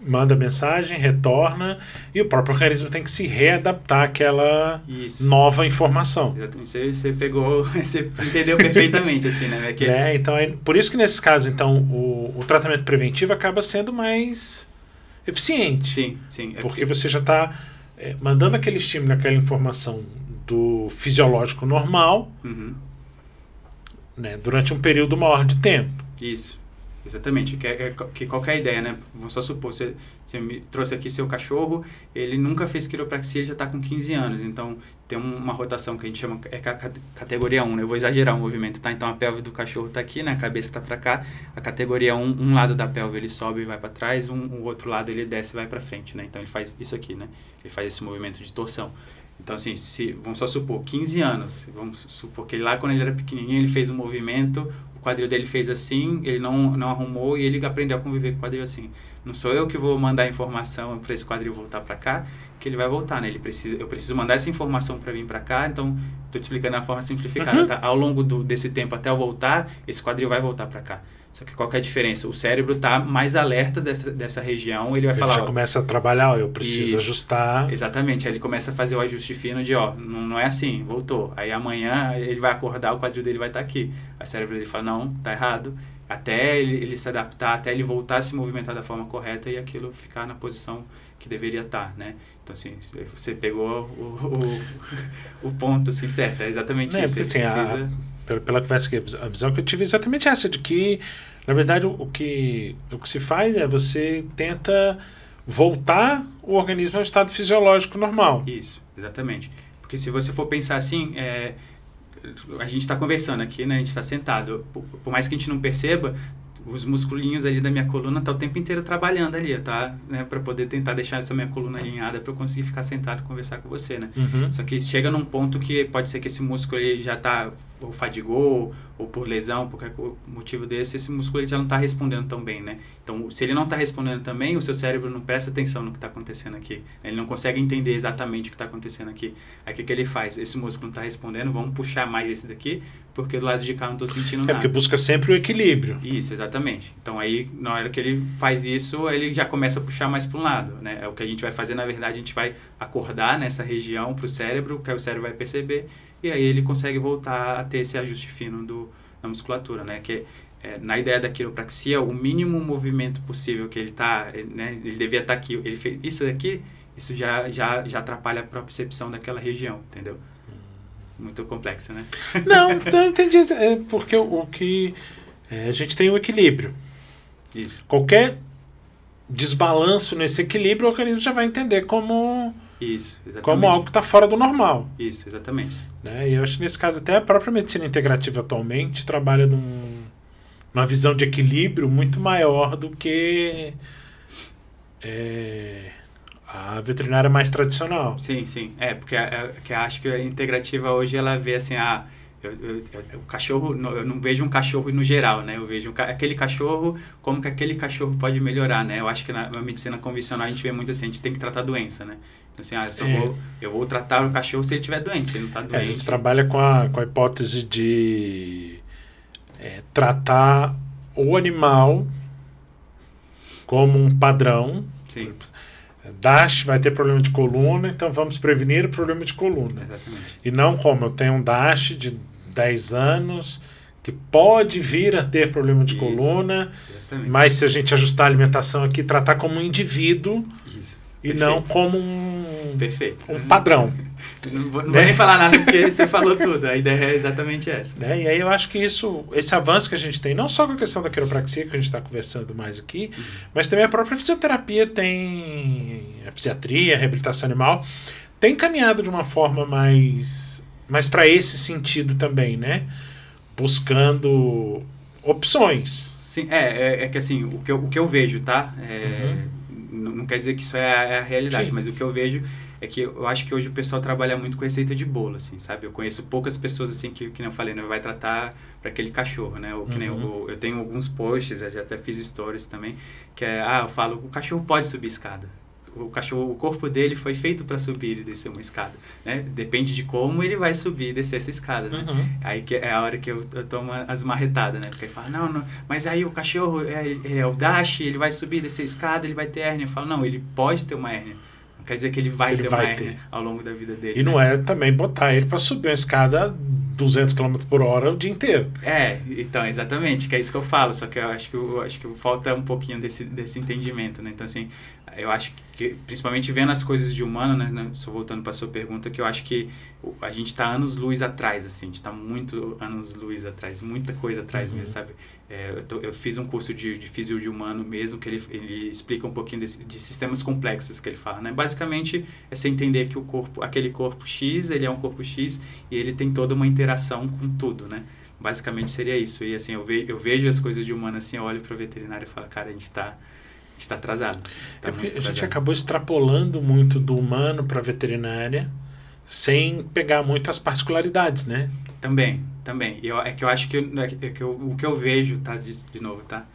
manda mensagem, retorna, e o próprio organismo tem que se readaptar àquela nova informação. Exatamente. Você pegou, você entendeu perfeitamente, assim, né? Então, por isso que nesses casos, então, o tratamento preventivo acaba sendo mais eficiente. Sim. Porque você já está mandando aquele estímulo, aquela informação do fisiológico normal, né, durante um período maior de tempo. Isso. Exatamente, que qual que é a ideia, né? Vamos só supor, você me trouxe aqui seu cachorro, ele nunca fez quiropraxia, já está com 15 anos, então tem uma rotação que a gente chama, categoria 1, né? Eu vou exagerar o movimento, tá? Então a pelve do cachorro está aqui, né? A cabeça está para cá, a categoria 1, um lado da pelve ele sobe e vai para trás, o outro lado ele desce e vai para frente, né? Então ele faz isso aqui, né? Ele faz esse movimento de torção. Então, assim, vamos só supor, 15 anos, vamos supor que lá quando ele era pequenininho, ele fez um movimento, o quadril dele fez assim, ele não arrumou e ele aprendeu a conviver com o quadril assim. Não sou eu que vou mandar a informação para esse quadril voltar para cá, que ele vai voltar, né? Eu preciso mandar essa informação para vir para cá, então, estou te explicando de uma forma simplificada, tá? Ao longo desse tempo até eu voltar, esse quadril vai voltar para cá. Só que qual que é a diferença? O cérebro está mais alerta dessa região, ele vai falar... Ele já começa a trabalhar, eu preciso ajustar... Exatamente, aí ele começa a fazer o ajuste fino de, não é assim, voltou. Aí amanhã ele vai acordar, o quadril dele vai estar aqui. Aí o cérebro dele fala, não, tá errado. Até ele se adaptar, até ele voltar a se movimentar da forma correta e aquilo ficar na posição que deveria estar, né? Então, assim, você pegou o ponto, assim, certo, é exatamente isso. Porque, assim, pela conversa aqui, a visão que eu tive é exatamente essa, de que, na verdade, o que se faz é você tenta voltar o organismo ao estado fisiológico normal. Isso, exatamente. Porque se você for pensar assim, a gente está conversando aqui, né? A gente está sentado. Por mais que a gente não perceba, os musculinhos ali da minha coluna tá o tempo inteiro trabalhando ali, tá? Né? Para poder tentar deixar essa minha coluna alinhada para eu conseguir ficar sentado e conversar com você, né? Só que chega num ponto que pode ser que esse músculo ele já tá ou fadigou ou por lesão, por qualquer motivo desse, esse músculo ele já não está respondendo tão bem, né? Então, se ele não está respondendo também, o seu cérebro não presta atenção no que está acontecendo aqui. Ele não consegue entender exatamente o que está acontecendo aqui. Aí, o que ele faz? Esse músculo não está respondendo, vamos puxar mais esse daqui, porque do lado de cá eu não estou sentindo nada. Porque busca sempre o equilíbrio. Isso, exatamente. Então, aí, na hora que ele faz isso, ele já começa a puxar mais para um lado, né? É o que a gente vai fazer, na verdade, a gente vai acordar nessa região para o cérebro, que aí o cérebro vai perceber, e aí ele consegue voltar a ter esse ajuste fino da musculatura, né? Que na ideia da quiropraxia, o mínimo movimento possível que ele tá, né? Ele devia estar aqui, ele fez isso daqui, isso já atrapalha a propriocepção daquela região, entendeu? Muito complexo, né? Não entendi. Porque a gente tem o equilíbrio. Isso. Qualquer desbalanço nesse equilíbrio, o organismo já vai entender como, Isso, exatamente. como algo que está fora do normal. Isso, exatamente. Né? E eu acho que nesse caso até a própria medicina integrativa atualmente trabalha numa visão de equilíbrio muito maior do que a veterinária mais tradicional. Sim, sim. Porque que acho que a integrativa hoje ela vê assim, o cachorro, eu não vejo um cachorro no geral, né? Eu vejo aquele cachorro, como que aquele cachorro pode melhorar, né? Eu acho que na medicina convencional a gente vê muito assim, a gente tem que tratar a doença, né? Então assim, eu vou tratar o cachorro se ele estiver doente, se ele não está doente. A gente trabalha com a hipótese de tratar o animal como um padrão. Sim. Dash vai ter problema de coluna, então vamos prevenir o problema de coluna. Exatamente. E não como eu tenho um Dash de 10 anos que pode vir a ter problema de coluna, exatamente. Mas se a gente ajustar a alimentação aqui, tratar como um indivíduo. Isso. E perfeito. Não como um padrão. Não vou nem falar nada porque você falou tudo. A ideia é exatamente essa. E aí eu acho que esse avanço que a gente tem, não só com a questão da quiropraxia, que a gente está conversando mais aqui, mas também a própria fisioterapia tem, a fisiatria, a reabilitação animal, tem caminhado de uma forma mais para esse sentido também, né? Buscando opções. Sim, é que assim, o que eu vejo, tá? Não quer dizer que isso é a realidade, sim. Mas o que eu vejo é que eu acho que hoje o pessoal trabalha muito com receita de bolo, assim, sabe? Eu conheço poucas pessoas, assim, que nem eu falei, né? Vai tratar para aquele cachorro, né? Ou que nem eu tenho alguns posts, eu já até fiz stories também, que eu falo, o cachorro pode subir escada. O corpo dele foi feito para subir e descer uma escada, né? Depende de como ele vai subir e descer essa escada, né? Aí que é a hora que eu tomo as marretadas, né? Porque ele fala, não, mas aí o cachorro, ele é o Dash, ele vai subir, descer a escada, ele vai ter hérnia. Eu falo, não, ele pode ter uma hérnia. Não quer dizer que ele vai ter uma hérnia ao longo da vida dele. E não é também botar ele para subir uma escada 200 km por hora o dia inteiro. Então, exatamente, que é isso que eu falo, só que eu acho que falta um pouquinho desse entendimento, né? Então, assim, eu acho que, principalmente vendo as coisas de humano, né? Só voltando para a sua pergunta, que eu acho que a gente está anos-luz atrás, assim, a gente está muito anos-luz atrás, muita coisa atrás mesmo, sabe? Eu fiz um curso de físio de humano mesmo, que ele explica um pouquinho de sistemas complexos que ele fala, né? Basicamente, é você entender que aquele corpo X, ele é um corpo X e ele tem toda uma interação com tudo, né? Basicamente seria isso. E assim, eu vejo as coisas de humano assim, eu olho para o veterinário e falo, cara, a gente está atrasado. Porque a gente acabou extrapolando muito do humano para a veterinária sem pegar muito as particularidades, né? Também. É que eu acho que o que eu vejo, tá? De novo, tá?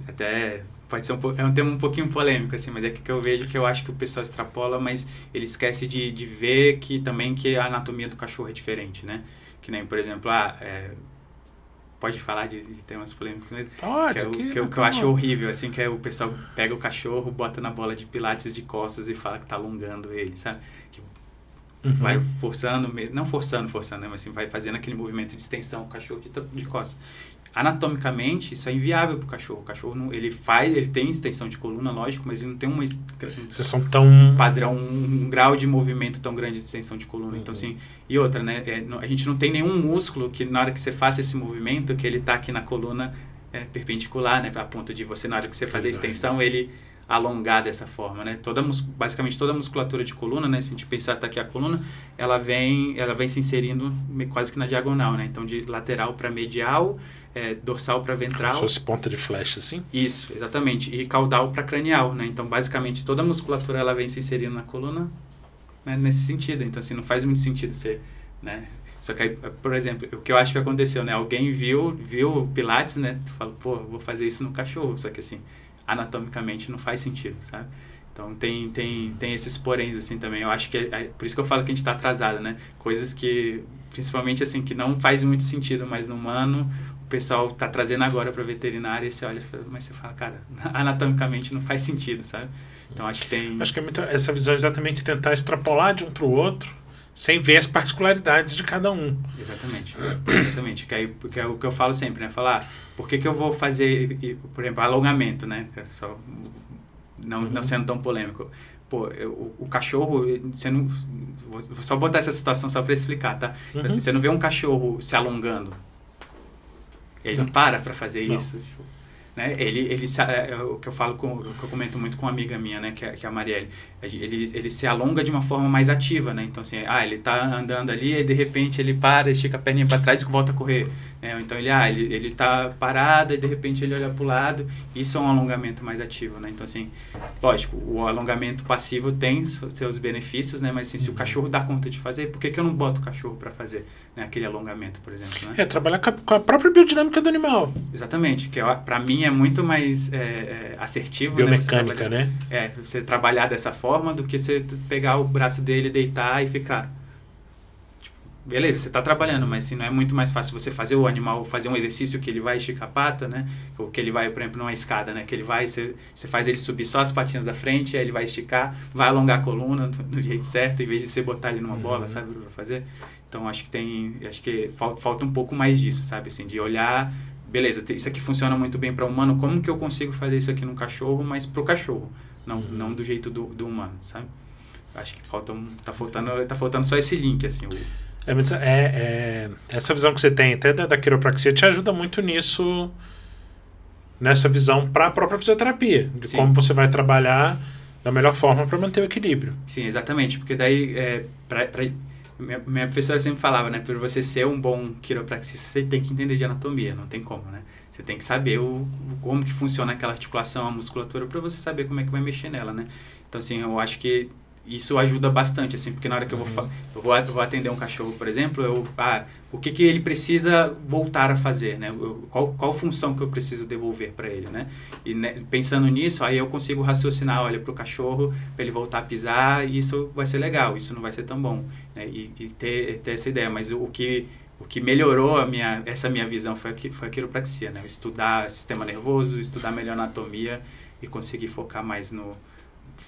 Até pode ser é um tema um pouquinho polêmico, assim, mas é que eu vejo que eu acho que o pessoal extrapola, mas ele esquece de ver que a anatomia do cachorro é diferente, né? Que nem, por exemplo, pode falar de temas polêmicos mesmo? Pode. Que eu acho horrível, assim, que o pessoal pega o cachorro, bota na bola de pilates de costas e fala que tá alongando ele, sabe? Que vai forçando, não forçando, né? Mas assim, vai fazendo aquele movimento de extensão, o cachorro de costas. Anatomicamente, isso é inviável pro cachorro. O cachorro, não, ele tem extensão de coluna, lógico, mas ele não tem um padrão, um grau de movimento tão grande de extensão de coluna. Então, assim, e outra, né? A gente não tem nenhum músculo que na hora que você faça esse movimento, que ele tá aqui na coluna perpendicular, né? A ponto de você, na hora que você fazer a extensão, ele alongar dessa forma, né? Basicamente toda a musculatura de coluna, né? Se a gente pensar tá aqui a coluna, ela vem se inserindo quase que na diagonal, né? Então, de lateral para medial, dorsal para ventral. Como se fosse ponta de flecha, assim? Isso, exatamente. E caudal para cranial, né? Então, basicamente, toda a musculatura ela vem se inserindo na coluna, né? Nesse sentido. Então, assim, não faz muito sentido ser, né? Só que aí, por exemplo, o que eu acho que aconteceu, né? Alguém viu o Pilates, né? Falou, pô, vou fazer isso no cachorro. Só que, assim, anatomicamente não faz sentido, sabe? Então tem esses poréns assim também. Eu acho que por isso que eu falo que a gente está atrasado, né? Coisas que, principalmente assim, que não faz muito sentido, mas no humano o pessoal está trazendo agora para veterinária e você olha, mas você fala, cara, anatomicamente não faz sentido, sabe? Então acho que é muito essa visão exatamente tentar extrapolar de um para o outro sem ver as particularidades de cada um. Exatamente. Que é o que eu falo sempre, né? Falar, por que eu vou fazer, por exemplo, alongamento, né? Só não sendo tão polêmico. Pô, o cachorro, você não... Vou só botar essa situação só para explicar, tá? Então, assim, você não vê um cachorro se alongando. Ele não para fazer isso. né? O que eu falo, o que eu comento muito com uma amiga minha, né? Que é a Marielle. Ele se alonga de uma forma mais ativa, né? Então, assim, ele tá andando ali e de repente ele para, estica a perninha para trás e volta a correr. Né? Então, ele tá parado e de repente ele olha para o lado. Isso é um alongamento mais ativo, né? Então, assim, lógico, o alongamento passivo tem seus benefícios, né? Mas, assim, se o cachorro dá conta de fazer, por que eu não boto o cachorro para fazer, né? Aquele alongamento, por exemplo, né? Trabalhar com a própria biodinâmica do animal. Exatamente, que para mim é muito mais assertivo. Biomecânica, né? Você trabalhar dessa forma do que você pegar o braço dele, deitar e ficar. Tipo, beleza, você está trabalhando, mas assim, não é muito mais fácil você fazer o animal fazer um exercício que ele vai esticar a pata, né? Ou que ele vai, por exemplo, numa escada, né? Que ele vai, você faz ele subir só as patinhas da frente, aí ele vai esticar, vai alongar a coluna do jeito certo, em vez de você botar ele numa bola, sabe? Pra fazer. Então, acho que falta um pouco mais disso, sabe? Assim, de olhar, beleza, isso aqui funciona muito bem para humano, como que eu consigo fazer isso aqui no cachorro, mas pro cachorro, não do jeito do humano, sabe? Acho que tá faltando só esse link, assim. Essa visão que você tem até da quiropraxia te ajuda muito nisso, nessa visão para a própria fisioterapia, de como você vai trabalhar da melhor forma para manter o equilíbrio. Sim, exatamente, porque daí, minha professora sempre falava, né, para você ser um bom quiropraxista, você tem que entender de anatomia, não tem como, né? Você tem que saber como que funciona aquela articulação, a musculatura, para você saber como é que vai mexer nela, né? Então, assim, eu acho que isso ajuda bastante, assim, porque na hora que eu vou atender um cachorro, por exemplo, o que ele precisa voltar a fazer, né? Qual função que eu preciso devolver para ele, né? E pensando nisso, aí eu consigo raciocinar, olha, para o cachorro, para ele voltar a pisar, e isso vai ser legal, isso não vai ser tão bom, né? E ter essa ideia, mas o que melhorou essa minha visão foi a quiropraxia, né? Estudar sistema nervoso, estudar melhor anatomia e conseguir focar mais no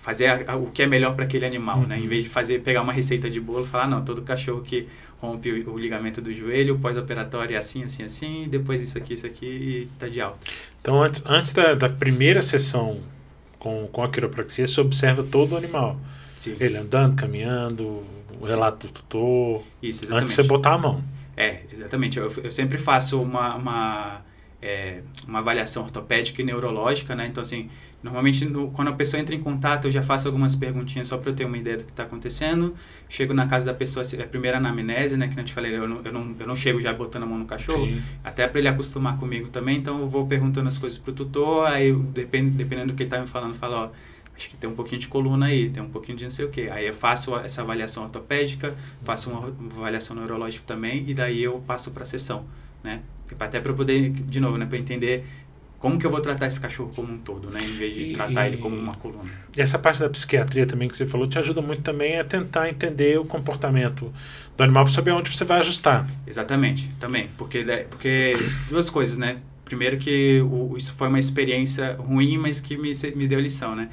fazer o que é melhor para aquele animal, né? Em vez de pegar uma receita de bolo e falar, não, todo cachorro que rompe o ligamento do joelho, pós-operatório é assim, assim, assim, depois isso aqui e tá de alta. Então, antes da primeira sessão com a quiropraxia, você observa todo o animal. Sim. Ele andando, caminhando, o relato do tutor. Isso, exatamente. Antes de você botar a mão. Exatamente. Eu sempre faço uma avaliação ortopédica e neurológica, né? Então, assim, normalmente quando a pessoa entra em contato, eu já faço algumas perguntinhas só para eu ter uma ideia do que está acontecendo. Chego na casa da pessoa, a primeira anamnese, né? Que eu te falei, eu não chego já botando a mão no cachorro, Sim. até para ele acostumar comigo também. Então, eu vou perguntando as coisas pro tutor, aí dependendo do que ele tá me falando, eu falo, ó, acho que tem um pouquinho de coluna aí, tem um pouquinho de não sei o quê. Aí eu faço essa avaliação ortopédica, faço uma avaliação neurológica também, e daí eu passo para a sessão, né? Até para eu poder, de novo, né, para entender como que eu vou tratar esse cachorro como um todo, né, em vez de tratar ele como uma coluna. E essa parte da psiquiatria também que você falou te ajuda muito também a tentar entender o comportamento do animal para saber onde você vai ajustar. Exatamente, também, porque duas coisas, né? Primeiro que isso foi uma experiência ruim, mas que me deu lição, né?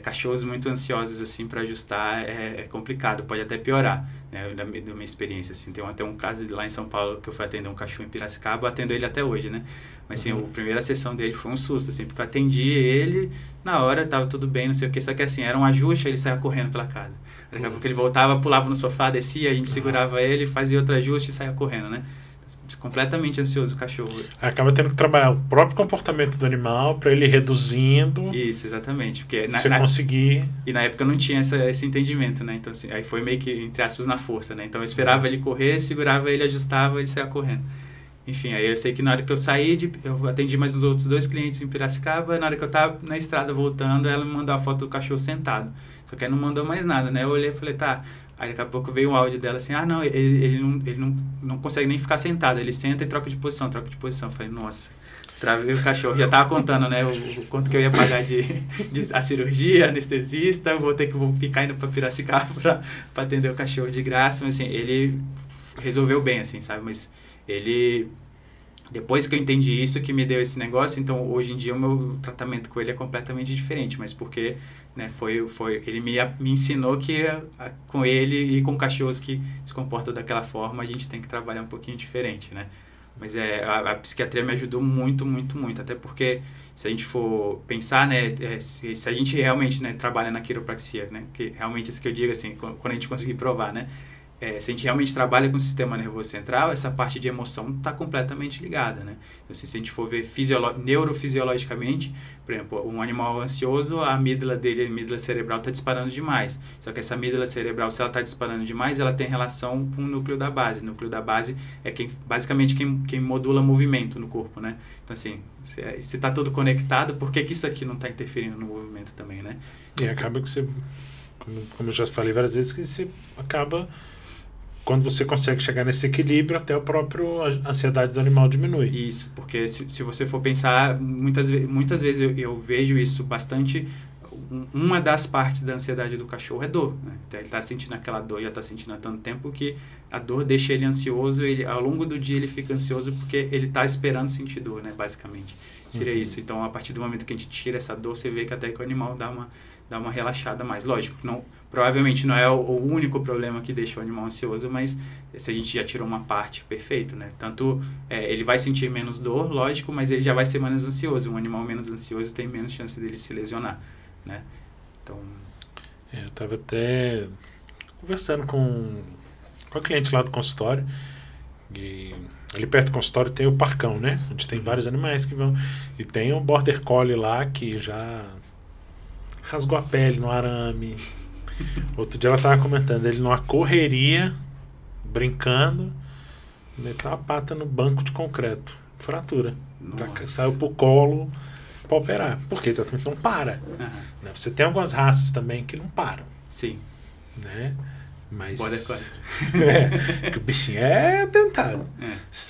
Cachorros muito ansiosos assim para ajustar é complicado, pode até piorar, né? Da minha experiência, assim, tem até um caso lá em São Paulo que eu fui atender um cachorro em Piracicaba, atendo ele até hoje, né? Mas assim, a primeira sessão dele foi um susto, assim, porque eu atendi ele, na hora tava tudo bem, não sei o que, só que assim, era um ajuste, ele saia correndo pela casa. Daqui a pouco ele voltava, pulava no sofá, descia, a gente segurava ele, fazia outro ajuste e saia correndo, né? Completamente ansioso o cachorro. Acaba tendo que trabalhar o próprio comportamento do animal para ele ir reduzindo. Isso, exatamente. Porque você conseguir. E na época eu não tinha esse entendimento, né? Então, assim, aí foi meio que, entre aspas, na força, né? Então eu esperava ele correr, segurava ele, ajustava, ele saia correndo. Enfim, aí eu sei que na hora que eu saí, eu atendi mais os outros 2 clientes em Piracicaba, na hora que eu tava na estrada voltando, ela me mandou a foto do cachorro sentado. Só que aí não mandou mais nada, né? Eu olhei e falei, tá. Aí daqui a pouco veio um áudio dela assim, não, ele não consegue nem ficar sentado, ele senta e troca de posição. Eu falei, nossa, travei o cachorro, já tava contando, né, o quanto que eu ia pagar de a cirurgia, anestesista, vou ficar indo pra Piracicaba pra atender o cachorro de graça, mas assim, ele resolveu bem, assim, sabe, mas depois que eu entendi isso, que me deu esse negócio, então hoje em dia o meu tratamento com ele é completamente diferente, mas porque, né, ele me ensinou que com ele e com cachorros que se comportam daquela forma, a gente tem que trabalhar um pouquinho diferente, né? Mas a psiquiatria me ajudou muito, muito, muito, até porque se a gente for pensar, né, se a gente realmente, né, trabalha na quiropraxia, né, que realmente isso que eu digo, assim, quando a gente conseguir provar, né, se a gente realmente trabalha com o sistema nervoso central, essa parte de emoção está completamente ligada, né? Então, se a gente for ver neurofisiologicamente, por exemplo, um animal ansioso, a amígdala dele, a amígdala cerebral, está disparando demais. Só que essa amígdala cerebral, se ela está disparando demais, ela tem relação com o núcleo da base. O núcleo da base é basicamente quem modula movimento no corpo, né? Então, assim, se está tudo conectado, por que isso aqui não está interferindo no movimento também, né? E acaba que você, como eu já falei várias vezes, que você acaba, quando você consegue chegar nesse equilíbrio, até a própria ansiedade do animal diminui. Isso, porque se você for pensar, muitas vezes eu vejo isso bastante. Uma das partes da ansiedade do cachorro é dor, né? Então, ele está sentindo aquela dor, já está sentindo há tanto tempo que a dor deixa ele ansioso, ao longo do dia ele fica ansioso porque ele está esperando sentir dor, né? Basicamente, seria isso. Então, a partir do momento que a gente tira essa dor, você vê que até que o animal dá uma relaxada mais. Lógico, provavelmente não é o único problema que deixa o animal ansioso, mas se a gente já tirou uma parte, perfeito, né? Tanto ele vai sentir menos dor, lógico, mas ele já vai ser menos ansioso. Um animal menos ansioso tem menos chance dele se lesionar, né? Então... eu estava até conversando com a cliente lá do consultório, e ali perto do consultório tem o parcão, né? Onde tem vários animais que vão... E tem um border collie lá que já rasgou a pele no arame. Outro dia ela estava comentando, ele numa correria, brincando, meteu a pata no banco de concreto. Fratura. Já saiu pro colo para operar. Porque exatamente não para. Né? Você tem algumas raças também que não param. Sim. Né? Mas... Border collie. Que o bichinho é tentado.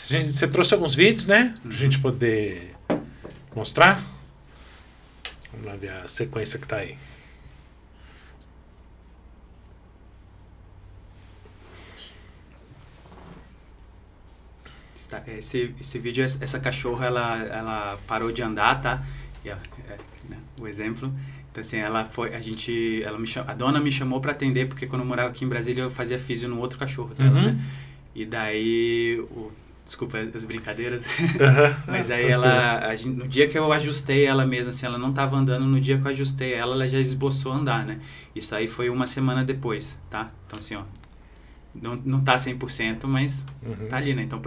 Gente, você trouxe alguns vídeos, né? Pra gente poder mostrar. Vamos lá ver a sequência que tá aí. Esse vídeo, essa cachorra, ela parou de andar, tá? Né, o exemplo. Então, assim, a dona me chamou para atender, porque quando eu morava aqui em Brasília, eu fazia físio no outro cachorro dela, né? E daí, desculpa as brincadeiras, mas aí no dia que eu ajustei ela mesmo, assim, ela não estava andando, no dia que eu ajustei ela já esboçou a andar, né? Isso aí foi uma semana depois, tá? Então, assim, ó, não tá 100%, mas tá ali, né? Então,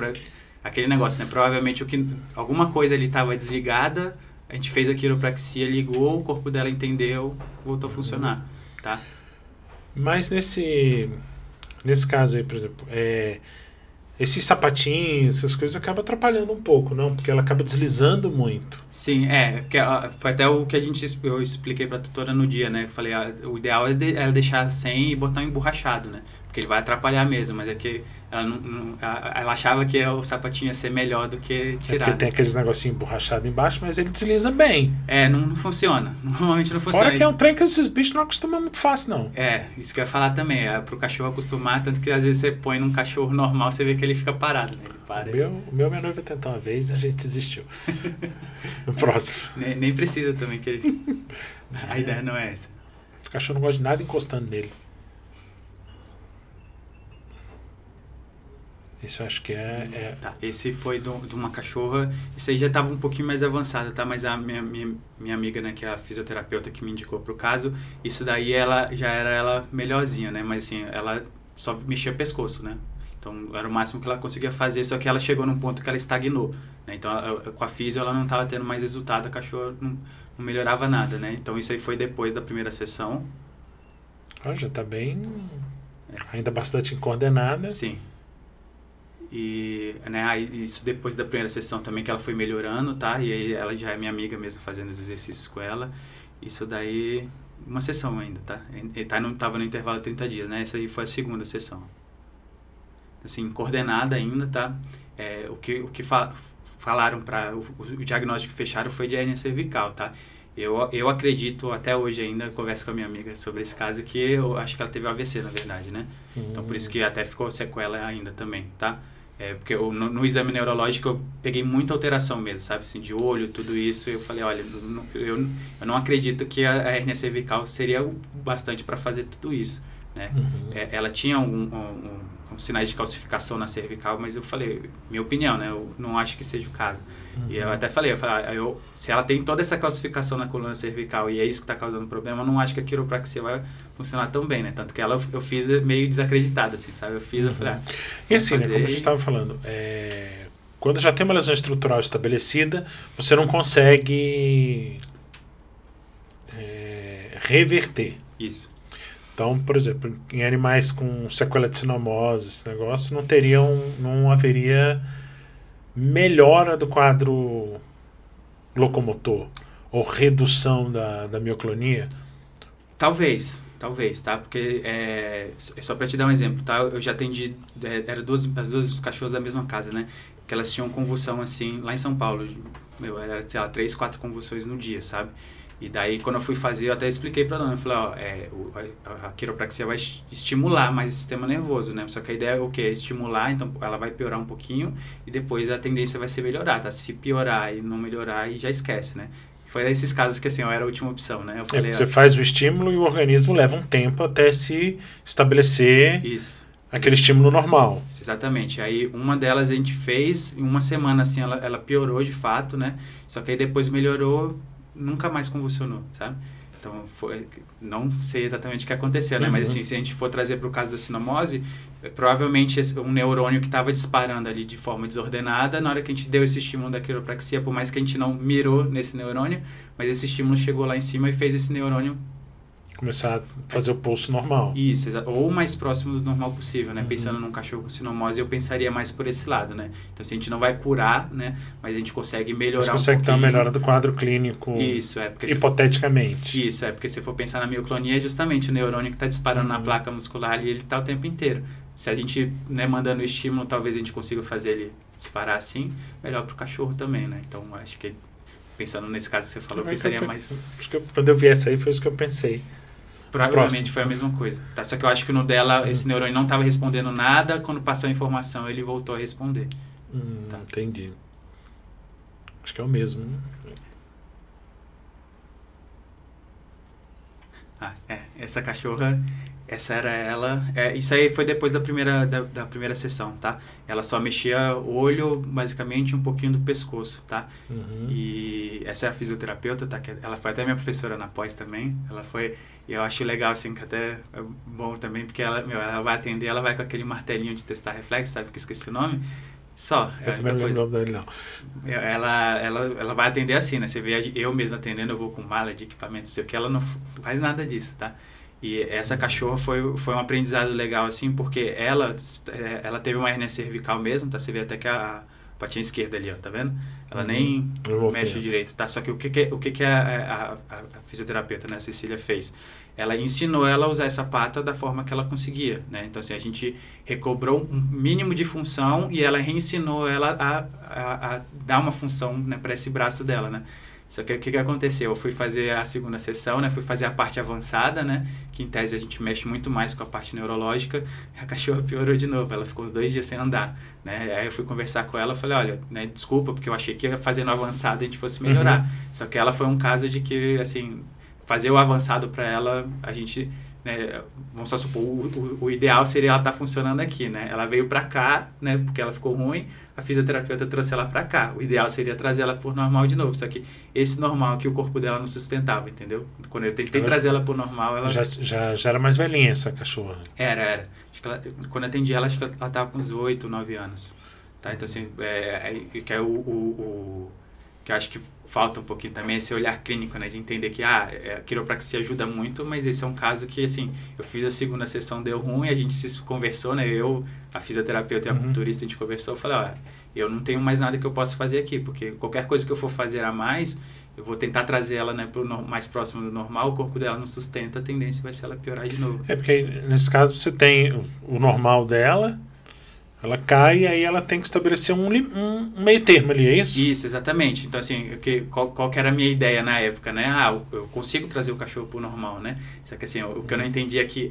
aquele negócio, né? Provavelmente alguma coisa ali estava desligada, a gente fez a quiropraxia, ligou, o corpo dela entendeu, voltou a funcionar, tá? Mas nesse caso aí, por exemplo, esses sapatinhos, essas coisas acabam atrapalhando um pouco, não? Porque ela acaba deslizando muito. Sim, foi até o que eu expliquei pra tutora no dia, né? Eu falei, o ideal é ela deixar sem e botar um emborrachado, né? Porque ele vai atrapalhar mesmo, mas é que ela achava que o sapatinho ia ser melhor do que tirar. Porque tem aqueles negocinhos emborrachados embaixo, mas ele desliza bem. Não funciona. Normalmente não funciona. Fora que é um trem que esses bichos não acostumam muito fácil, não. Isso que eu ia falar também. Pro cachorro acostumar, tanto que às vezes você põe num cachorro normal, você vê que ele fica parado, né? Ele para. Minha noiva tentou uma vez e a gente desistiu. No próximo. Nem precisa também que ele... A ideia não é essa. O cachorro não gosta de nada encostando nele. Isso eu acho que Tá, esse foi de uma cachorra. Isso aí já estava um pouquinho mais avançado, tá? Mas a minha amiga, né, que é a fisioterapeuta que me indicou pro caso, isso daí já era ela melhorzinha, né? Mas assim, ela só mexia o pescoço, né? Então era o máximo que ela conseguia fazer, só que ela chegou num ponto que ela estagnou, né? Então com a fisio ela não estava tendo mais resultado, a cachorra não melhorava nada, né? Então isso aí foi depois da primeira sessão. Já tá bem... Ainda bastante coordenada. Sim. E, né, isso depois da primeira sessão também que ela foi melhorando, tá? E aí ela já é minha amiga mesmo, fazendo os exercícios com ela. Isso daí, uma sessão ainda, tá? Tava no intervalo de 30 dias, né? Essa aí foi a segunda sessão. Assim, coordenada ainda, tá? O que falaram para o diagnóstico que fecharam foi de hérnia cervical, tá? Eu acredito, até hoje ainda, converso com a minha amiga sobre esse caso, que eu acho que ela teve AVC, na verdade, né? Então, por isso que até ficou sequela ainda também, tá? Porque no exame neurológico eu peguei muita alteração mesmo, sabe? Assim, de olho, tudo isso. Eu falei, olha, eu não acredito que a hérnia cervical seria bastante para fazer tudo isso, né? Ela tinha com sinais de calcificação na cervical, mas eu falei, minha opinião, né? Eu não acho que seja o caso. E eu até falei, se ela tem toda essa calcificação na coluna cervical e é isso que está causando problema, eu não acho que a quiropraxia vai funcionar tão bem, né? Tanto que eu fiz meio desacreditado, assim, sabe? Eu falei, e assim, né, como a gente estava falando, quando já tem uma lesão estrutural estabelecida, você não consegue reverter. Isso. Então, por exemplo, em animais com sequela de sinomose, esse negócio, não haveria melhora do quadro locomotor ou redução da mioclonia? Talvez, tá? Porque, só para te dar um exemplo, tá? Eu já atendi, eram as duas cachorras da mesma casa, né? Que elas tinham convulsão, assim, lá em São Paulo. Era, sei lá, 3, 4 convulsões no dia, sabe? E daí, quando eu fui fazer, eu até expliquei pra dona, eu falei, a quiropraxia vai estimular mais o sistema nervoso, né? Só que a ideia é o quê? É estimular, então ela vai piorar um pouquinho e depois a tendência vai ser melhorar, tá? Se piorar e não melhorar, aí já esquece, né? Foi nesses casos que, assim, eu era a última opção, né? Eu falei, você faz o estímulo e o organismo leva um tempo até se estabelecer aquele estímulo normal. Exatamente. Aí, uma delas a gente fez, em uma semana, assim, ela piorou de fato, né? Só que aí depois melhorou, nunca mais convulsionou, sabe? Então, não sei exatamente o que aconteceu, né? Mas, assim, se a gente for trazer para o caso da sinomose, provavelmente um neurônio que estava disparando ali de forma desordenada, na hora que a gente deu esse estímulo da quiropraxia, por mais que a gente não mirou nesse neurônio, mas esse estímulo chegou lá em cima e fez esse neurônio começar a fazer o pulso normal. Isso, ou o mais próximo do normal possível, né? Pensando num cachorro com sinomose, eu pensaria mais por esse lado, né? Então, assim, a gente não vai curar, né? Mas a gente consegue melhorar ter uma melhora do quadro clínico. Isso, porque hipoteticamente. Isso, porque se for pensar na mioclonia, é justamente o neurônio que está disparando na placa muscular e ele está o tempo inteiro. Se a gente, né, mandando o estímulo, talvez a gente consiga fazer ele disparar assim, melhor para o cachorro também, né? Então, acho que, pensando nesse caso que você falou, eu pensaria mais... Acho que quando eu vi essa aí, foi isso que eu pensei. Provavelmente foi a mesma coisa. Tá? Só que eu acho que no dela, esse neurônio não estava respondendo nada, quando passou a informação, ele voltou a responder. Tá. Entendi. Acho que é o mesmo. Essa cachorra, essa era ela. Isso aí foi depois da primeira sessão, tá? Ela só mexia o olho, basicamente, um pouquinho do pescoço, tá? E essa é a fisioterapeuta, tá? Ela foi até minha professora na pós também. Ela foi... E eu acho legal, assim, que até é bom também, porque ela vai atender, ela vai com aquele martelinho de testar reflexo, sabe? Que eu esqueci o nome. Só. Eu também não lembro dele, não. Ela vai atender assim, né? Você vê eu mesmo atendendo, eu vou com mala de equipamento, não sei o que, ela não faz nada disso, tá? E essa cachorra foi um aprendizado legal, assim, porque ela teve uma hernia cervical mesmo, tá? Você vê até que a patinha esquerda ali, ó, tá vendo? Ela nem mexe direito, tá? Só que o que a fisioterapeuta, né, a Cecília, fez? Ela ensinou ela a usar essa pata da forma que ela conseguia, né? Então, assim, a gente recobrou um mínimo de função e ela reensinou ela a dar uma função, né, para esse braço dela, né? Só que o que aconteceu? Eu fui fazer a segunda sessão, né? Fui fazer a parte avançada, né? Que em tese a gente mexe muito mais com a parte neurológica. A cachorra piorou de novo, ela ficou uns 2 dias sem andar, né? Aí eu fui conversar com ela, falei, olha, né, desculpa, porque eu achei que fazendo o avançado a gente fosse melhorar. Só que ela foi um caso de que, assim, fazer o avançado para ela, a gente... Né, vamos só supor, o ideal seria ela estar funcionando aqui, né? Ela veio para cá, né? Porque ela ficou ruim, a fisioterapeuta trouxe ela para cá. O ideal seria trazer ela por normal de novo, só que esse normal que o corpo dela não sustentava, entendeu? Quando eu tentei trazer ela por normal, ela... Já era mais velhinha essa cachorra. Era. Acho que quando eu atendi ela, acho que ela estava com uns 8, 9 anos. Tá? Então, assim, que é que eu acho que falta um pouquinho também esse olhar clínico, né? De entender que a quiropraxia ajuda muito, mas esse é um caso que, assim, eu fiz a segunda sessão, deu ruim, a gente se conversou, né? Eu, a fisioterapeuta e a acupunturista, a gente conversou, eu falei, eu não tenho mais nada que eu possa fazer aqui, porque qualquer coisa que eu for fazer a mais, eu vou tentar trazer ela, né, pro mais próximo do normal, o corpo dela não sustenta, a tendência vai ser ela piorar de novo. Porque nesse caso você tem o normal dela, ela cai e aí ela tem que estabelecer um meio termo ali, é isso? Isso, exatamente. Então, assim, qual que era a minha ideia na época, né? Eu consigo trazer o cachorro pro normal, né? Só que, assim, o que eu não entendi é que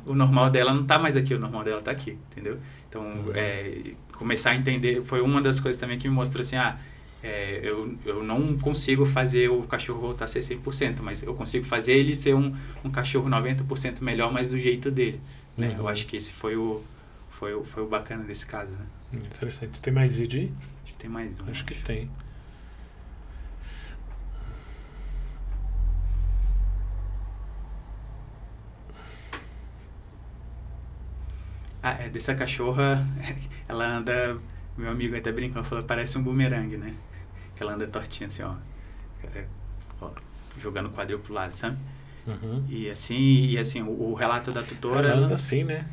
o normal dela não tá mais aqui, o normal dela tá aqui, entendeu? Então, começar a entender, foi uma das coisas também que me mostrou, assim, eu não consigo fazer o cachorro voltar a ser 100%, mas eu consigo fazer ele ser um cachorro 90% melhor, mas do jeito dele, né? Eu acho que esse foi foi o bacana desse caso, né? Interessante. Tem mais vídeo aí? Acho que tem mais um. Acho que tem. Dessa cachorra, ela anda, meu amigo até brincando, falou, parece um bumerangue, né? Que ela anda tortinha assim, ó, jogando o quadril pro lado, sabe? Uhum. E assim, o relato da tutora... Ela anda assim, né?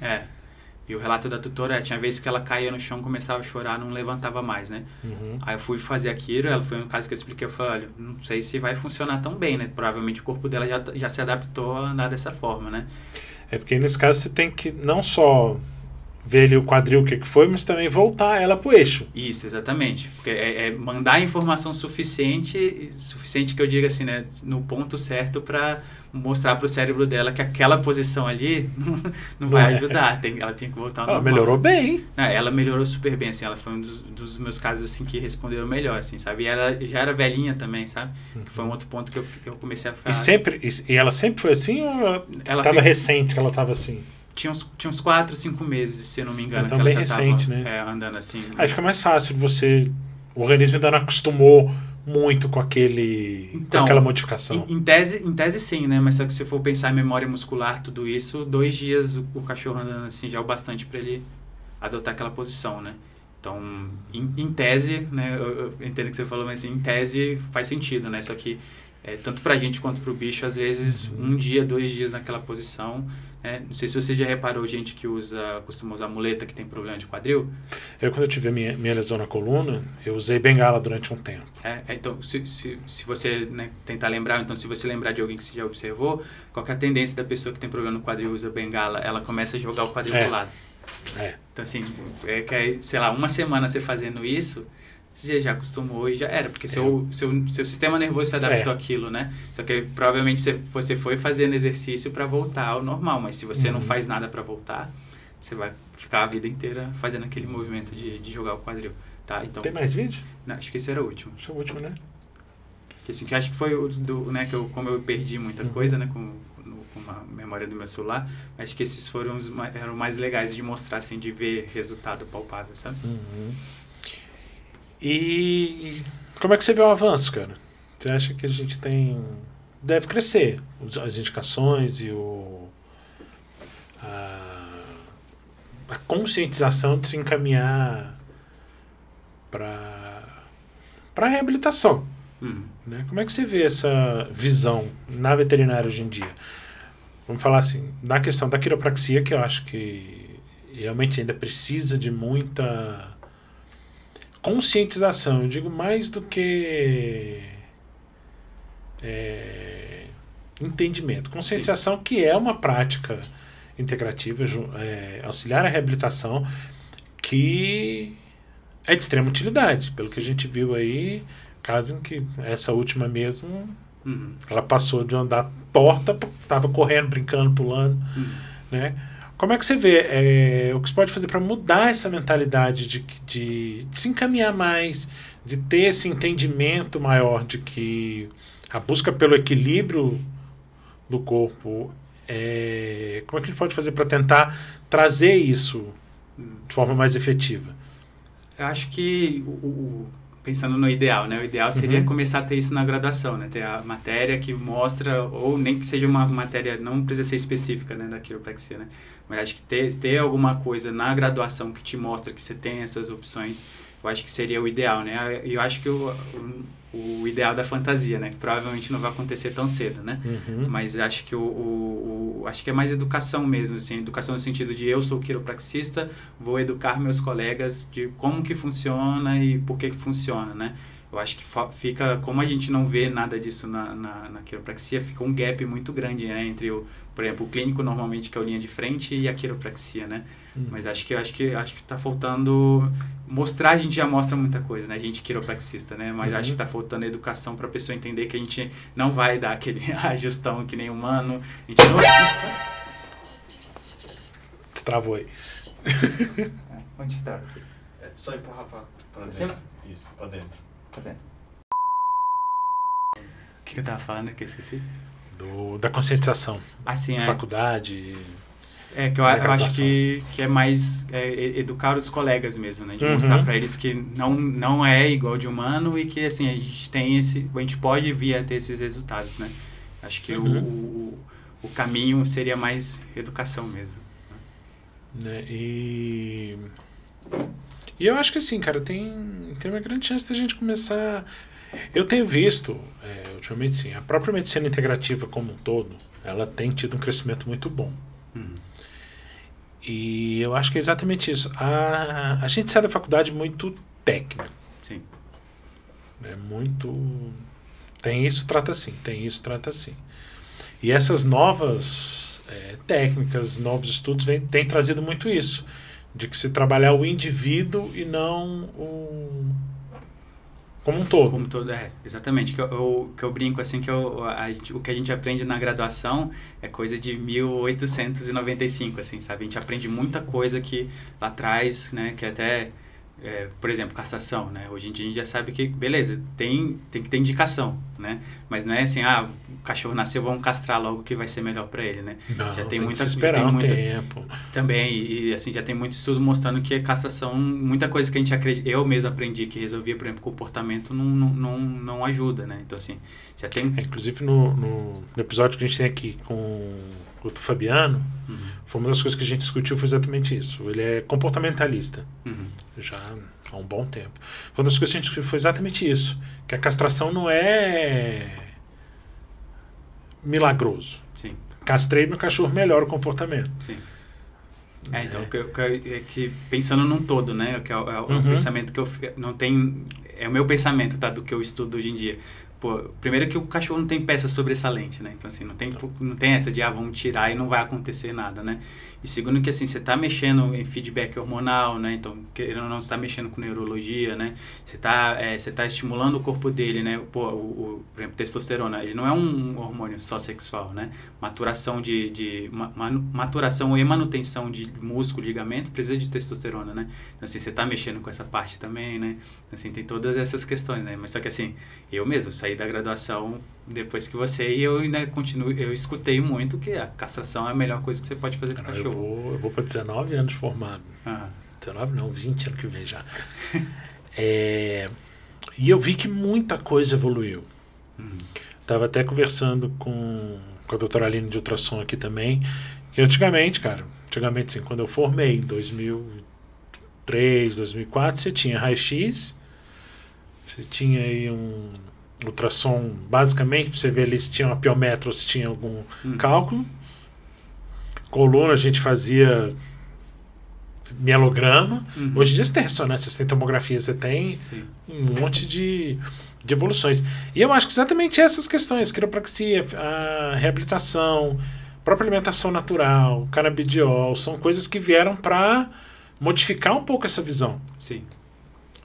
E o relato da tutora tinha vezes que ela caía no chão, começava a chorar, não levantava mais, né? Uhum. Aí eu fui fazer aquilo, ela foi um caso que eu expliquei, eu falei, olha, não sei se vai funcionar tão bem, né? Provavelmente o corpo dela já se adaptou a andar dessa forma, né? É porque nesse caso você tem que não só ver ali o quadril, o que foi, mas também voltar ela pro eixo. Isso, exatamente. Porque é mandar informação suficiente que eu diga assim, né? No ponto certo para mostrar pro cérebro dela que aquela posição ali não vai ajudar. Ela tem que voltar ao normal. Ela melhorou bem. Ela melhorou super bem, assim. Ela foi um dos meus casos, assim, que responderam melhor, assim, sabe? E ela já era velhinha também, sabe? Que foi um outro ponto que eu comecei a falar. E ela sempre foi assim ou ela tava recente que ela tava assim? Tinha uns 4, 5 meses, se eu não me engano. Então bem recente, né? Andando assim. Aí fica mais fácil de você... O organismo ainda não acostumou muito com com aquela modificação. Em tese sim, né? Mas só que se for pensar em memória muscular, tudo isso, 2 dias o cachorro andando assim já é o bastante para ele adotar aquela posição, né? Então, em tese, né? Eu entendo o que você falou, mas assim, em tese faz sentido, né? Só que tanto pra gente quanto pro bicho, às vezes 1 dia, 2 dias naquela posição. Não sei se você já reparou gente que costuma usar muleta que tem problema de quadril. Quando eu tive minha lesão na coluna, eu usei bengala durante um tempo. Então, se você, né, tentar lembrar, então se você lembrar de alguém que você já observou, qual que é a tendência da pessoa que tem problema no quadril usa bengala? Ela começa a jogar o quadril pro lado. Então, assim, sei lá, 1 semana você fazendo isso, você já acostumou e já era, porque seu sistema nervoso se adaptou àquilo, né? Só que provavelmente você foi fazendo exercício para voltar ao normal, mas se você não faz nada para voltar, você vai ficar a vida inteira fazendo aquele movimento de jogar o quadril, tá? Então, tem mais vídeo? Não, acho que esse era o último. Esse é o último, né? Que acho que foi né, como eu perdi muita coisa, né, com a memória do meu celular, acho que esses eram mais legais de mostrar, assim, de ver resultado palpável, sabe? E como é que você vê o avanço, cara? Você acha que a gente deve crescer as indicações e a conscientização de se encaminhar para a reabilitação? Né? Como é que você vê essa visão na veterinária hoje em dia? Vamos falar assim, na questão da quiropraxia, que eu acho que realmente ainda precisa de muita conscientização. Eu digo mais do que entendimento. Conscientização, que é uma prática integrativa, auxiliar a reabilitação, que é de extrema utilidade. Pelo que a gente viu aí, caso em que essa última mesmo, ela passou de andar torta, estava correndo, brincando, pulando, né? Como é que você vê o que você pode fazer para mudar essa mentalidade de se encaminhar mais, de ter esse entendimento maior de que a busca pelo equilíbrio do corpo, como é que a gente pode fazer para tentar trazer isso de forma mais efetiva? Eu acho que pensando no ideal, né? O ideal seria começar a ter isso na graduação, né? Ter a matéria que mostra, ou nem que seja uma matéria, não precisa ser específica, né, da quiropraxia, né? Mas acho que ter alguma coisa na graduação que te mostra que você tem essas opções, eu acho que seria o ideal, né? E eu acho que o ideal da fantasia, né? Que provavelmente não vai acontecer tão cedo, né? Mas acho que acho que é mais educação mesmo, assim, educação no sentido de eu sou quiropraxista, vou educar meus colegas de como que funciona e por que funciona, né? Eu acho que fica, como a gente não vê nada disso na quiropraxia, fica um gap muito grande, né, entre por exemplo, o clínico normalmente, que é a linha de frente, e a quiropraxia, né? Mas acho que tá faltando mostrar. A gente já mostra muita coisa, né? A gente quiropraxista, né? Mas acho que tá faltando educação para a pessoa entender que a gente não vai dar aquele ajustão que nem humano. A gente não... Destravou aí. Onde que tá? Só empurrar para dentro. Cima? Isso, para dentro. Pra dentro. O que eu tava falando que eu esqueci? Da conscientização. Assim, faculdade. Que eu acho que é mais educar os colegas mesmo, né? De mostrar para eles que não é igual de humano e que, assim, a gente pode vir a ter esses resultados, né? Acho que o caminho seria mais educação mesmo. Né? E eu acho que assim, cara, tem uma grande chance da gente começar... Eu tenho visto, ultimamente sim, a própria medicina integrativa como um todo, ela tem tido um crescimento muito bom. E eu acho que é exatamente isso. A gente sai da faculdade muito técnico. Sim. É muito... Tem isso, trata assim. Tem isso, trata assim. E essas novas técnicas, novos estudos têm trazido muito isso. De que se trabalhar o indivíduo e não como um todo. Como todo, exatamente. Que eu brinco assim, que o que a gente aprende na graduação é coisa de 1895, assim, sabe? A gente aprende muita coisa que lá atrás, né, que até, por exemplo, castração, né? Hoje em dia a gente já sabe que, beleza, tem que ter indicação, né? Mas não é assim, o cachorro nasceu, vamos castrar logo que vai ser melhor para ele, né? Não, já tem que muita, esperar tem tempo. Também, e assim, já tem muito estudo mostrando que a castração, muita coisa que a gente eu mesmo aprendi que resolvia, por exemplo, comportamento, não ajuda, né? Então, assim, já tem... Inclusive, no episódio que a gente tem aqui com o Fabiano, foi uma das coisas que a gente discutiu, foi exatamente isso. Ele é comportamentalista, já há um bom tempo. Foi uma das coisas que a gente discutiu, foi exatamente isso, que a castração não é milagroso. Sim. Castrei, meu cachorro melhora o comportamento. Sim. Então, que pensando num todo, né? Que é o pensamento que eu não tem... É o meu pensamento, tá? Do que eu estudo hoje em dia. Pô, primeiro que o cachorro não tem peça sobressalente, né? Então, assim, não tem essa de, vamos tirar e não vai acontecer nada, né? E segundo que, assim, você tá mexendo em feedback hormonal, né? Então, querendo ou não, você tá mexendo com neurologia, né? Você tá estimulando o corpo dele, né? Por exemplo, testosterona, ele não é um hormônio só sexual, né? Maturação maturação e manutenção de músculo, ligamento, precisa de testosterona, né? Então, assim, você tá mexendo com essa parte também, né? Então, assim, tem todas essas questões, né? Mas só que, assim, eu mesmo saí da graduação depois que você, e eu ainda eu escutei muito que a castração é a melhor coisa que você pode fazer com o cachorro. Eu vou para 19 anos formado. 19 não, 20 anos que vem já. E eu vi que muita coisa evoluiu. Tava até conversando com a doutora Aline de ultrassom aqui também, que antigamente, assim, quando eu formei, em 2003, 2004, você tinha raio-x, você tinha aí um ultrassom, basicamente, pra você ver ali se tinha uma piometro ou se tinha algum cálculo. Coluna a gente fazia mielograma. Hoje em dia você tem ressonância, você tem tomografia, você tem um monte de evoluções. E eu acho que exatamente essas questões, quiropraxia, a reabilitação, própria alimentação natural, canabidiol, são coisas que vieram para modificar um pouco essa visão. Sim.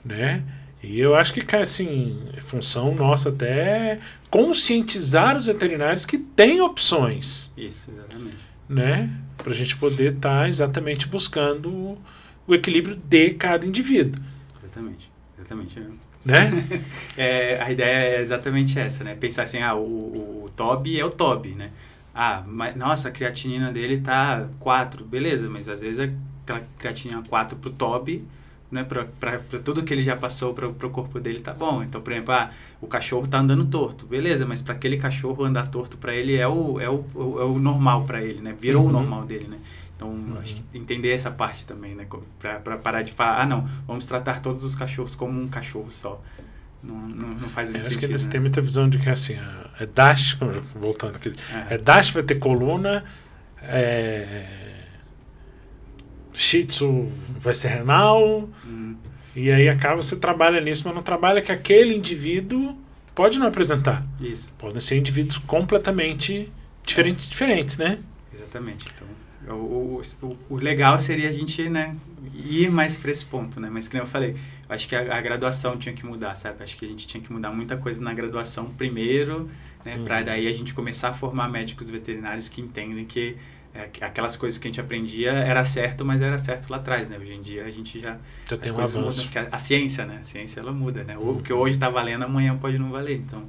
Né? E eu acho que, assim, é função nossa até conscientizar os veterinários que tem opções. Isso, exatamente. Né? Para a gente poder estar exatamente buscando o equilíbrio de cada indivíduo. Exatamente. Né? A ideia é exatamente essa, né? Pensar assim, o TOB é o TOB, né? Mas, nossa, a creatinina dele tá 4, beleza, mas às vezes aquela creatinina 4 pro TOB, né, para tudo que ele já passou para o corpo dele tá bom. Então, por exemplo, o cachorro tá andando torto, beleza, mas para aquele cachorro andar torto para ele é o normal para ele, né? Virou o normal dele, né? Então, acho que entender essa parte também, né? Para parar de falar, não, vamos tratar todos os cachorros como um cachorro só. Não faz muito sentido. Acho que eles né? têm muita visão de que, assim, Dash, voltando aqui, Dash vai ter coluna, Shih Tzu vai ser renal, e aí acaba, você trabalha nisso, mas não trabalha que aquele indivíduo pode não apresentar. Isso. Podem ser indivíduos completamente diferentes, né? Exatamente. Então, o legal seria a gente, né, ir mais para esse ponto, né? Mas, como eu falei, eu acho que a graduação tinha que mudar, sabe? Acho que a gente tinha que mudar muita coisa na graduação primeiro, né? Para daí a gente começar a formar médicos veterinários que entendem que aquelas coisas que a gente aprendia era certo, mas era certo lá atrás, né? Hoje em dia a gente já tem um avanço. Mudam, a ciência, né? A ciência, ela muda, né? O que hoje está valendo, amanhã pode não valer. Então,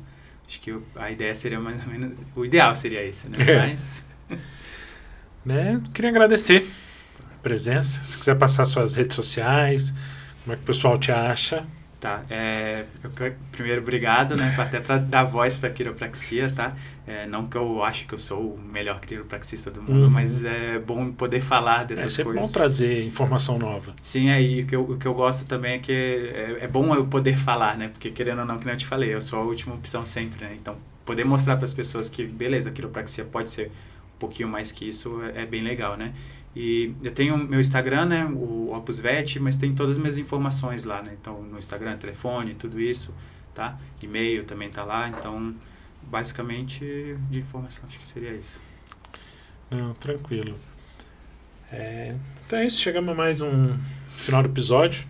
acho que a ideia seria mais ou menos... O ideal seria esse, né? né? Queria agradecer a presença. Se quiser passar suas redes sociais, como é que o pessoal te acha? Tá, primeiro, obrigado, né, até para dar voz para a quiropraxia, tá? Não que eu acho que eu sou o melhor quiropraxista do mundo, mas é bom poder falar dessas coisas. É sempre bom trazer informação nova. Sim, aí o que eu gosto também é que é bom eu poder falar, né? Porque querendo ou não, que nem eu te falei, eu sou a última opção sempre, né? Então, poder mostrar para as pessoas que, beleza, a quiropraxia pode ser um pouquinho mais que isso é bem legal, né? E eu tenho meu Instagram, né, o Opus Vet, mas tem todas as minhas informações lá, né? Então, no Instagram, telefone, tudo isso, tá? E-mail também tá lá, então, basicamente, de informação, acho que seria isso. Não, tranquilo. Então é isso, chegamos a mais um final do episódio,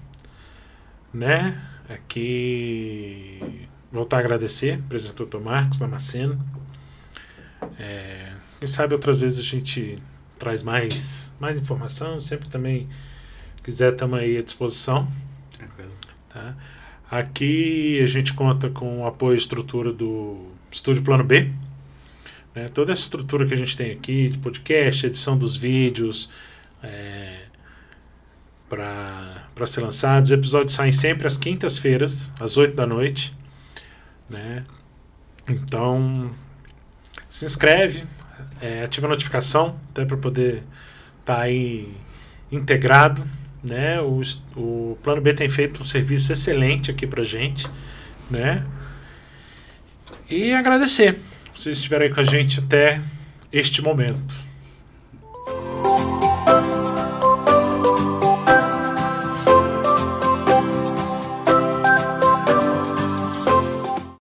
né? Aqui, voltar a agradecer o presidente Dr. Marcos Damasceno. Quem sabe outras vezes a gente traz mais informação, sempre também quiser, estamos aí à disposição. Tranquilo. Tá? Aqui a gente conta com o apoio e estrutura do Estúdio Plano B, né? Toda essa estrutura que a gente tem aqui, de podcast, edição dos vídeos, para ser lançados. Os episódios saem sempre às quintas-feiras, às 8 da noite, né? Então, se inscreve, ativa a notificação, até para poder estar aí integrado, né? O Plano B tem feito um serviço excelente aqui pra gente, né? E agradecer vocês estiverem aí com a gente até este momento.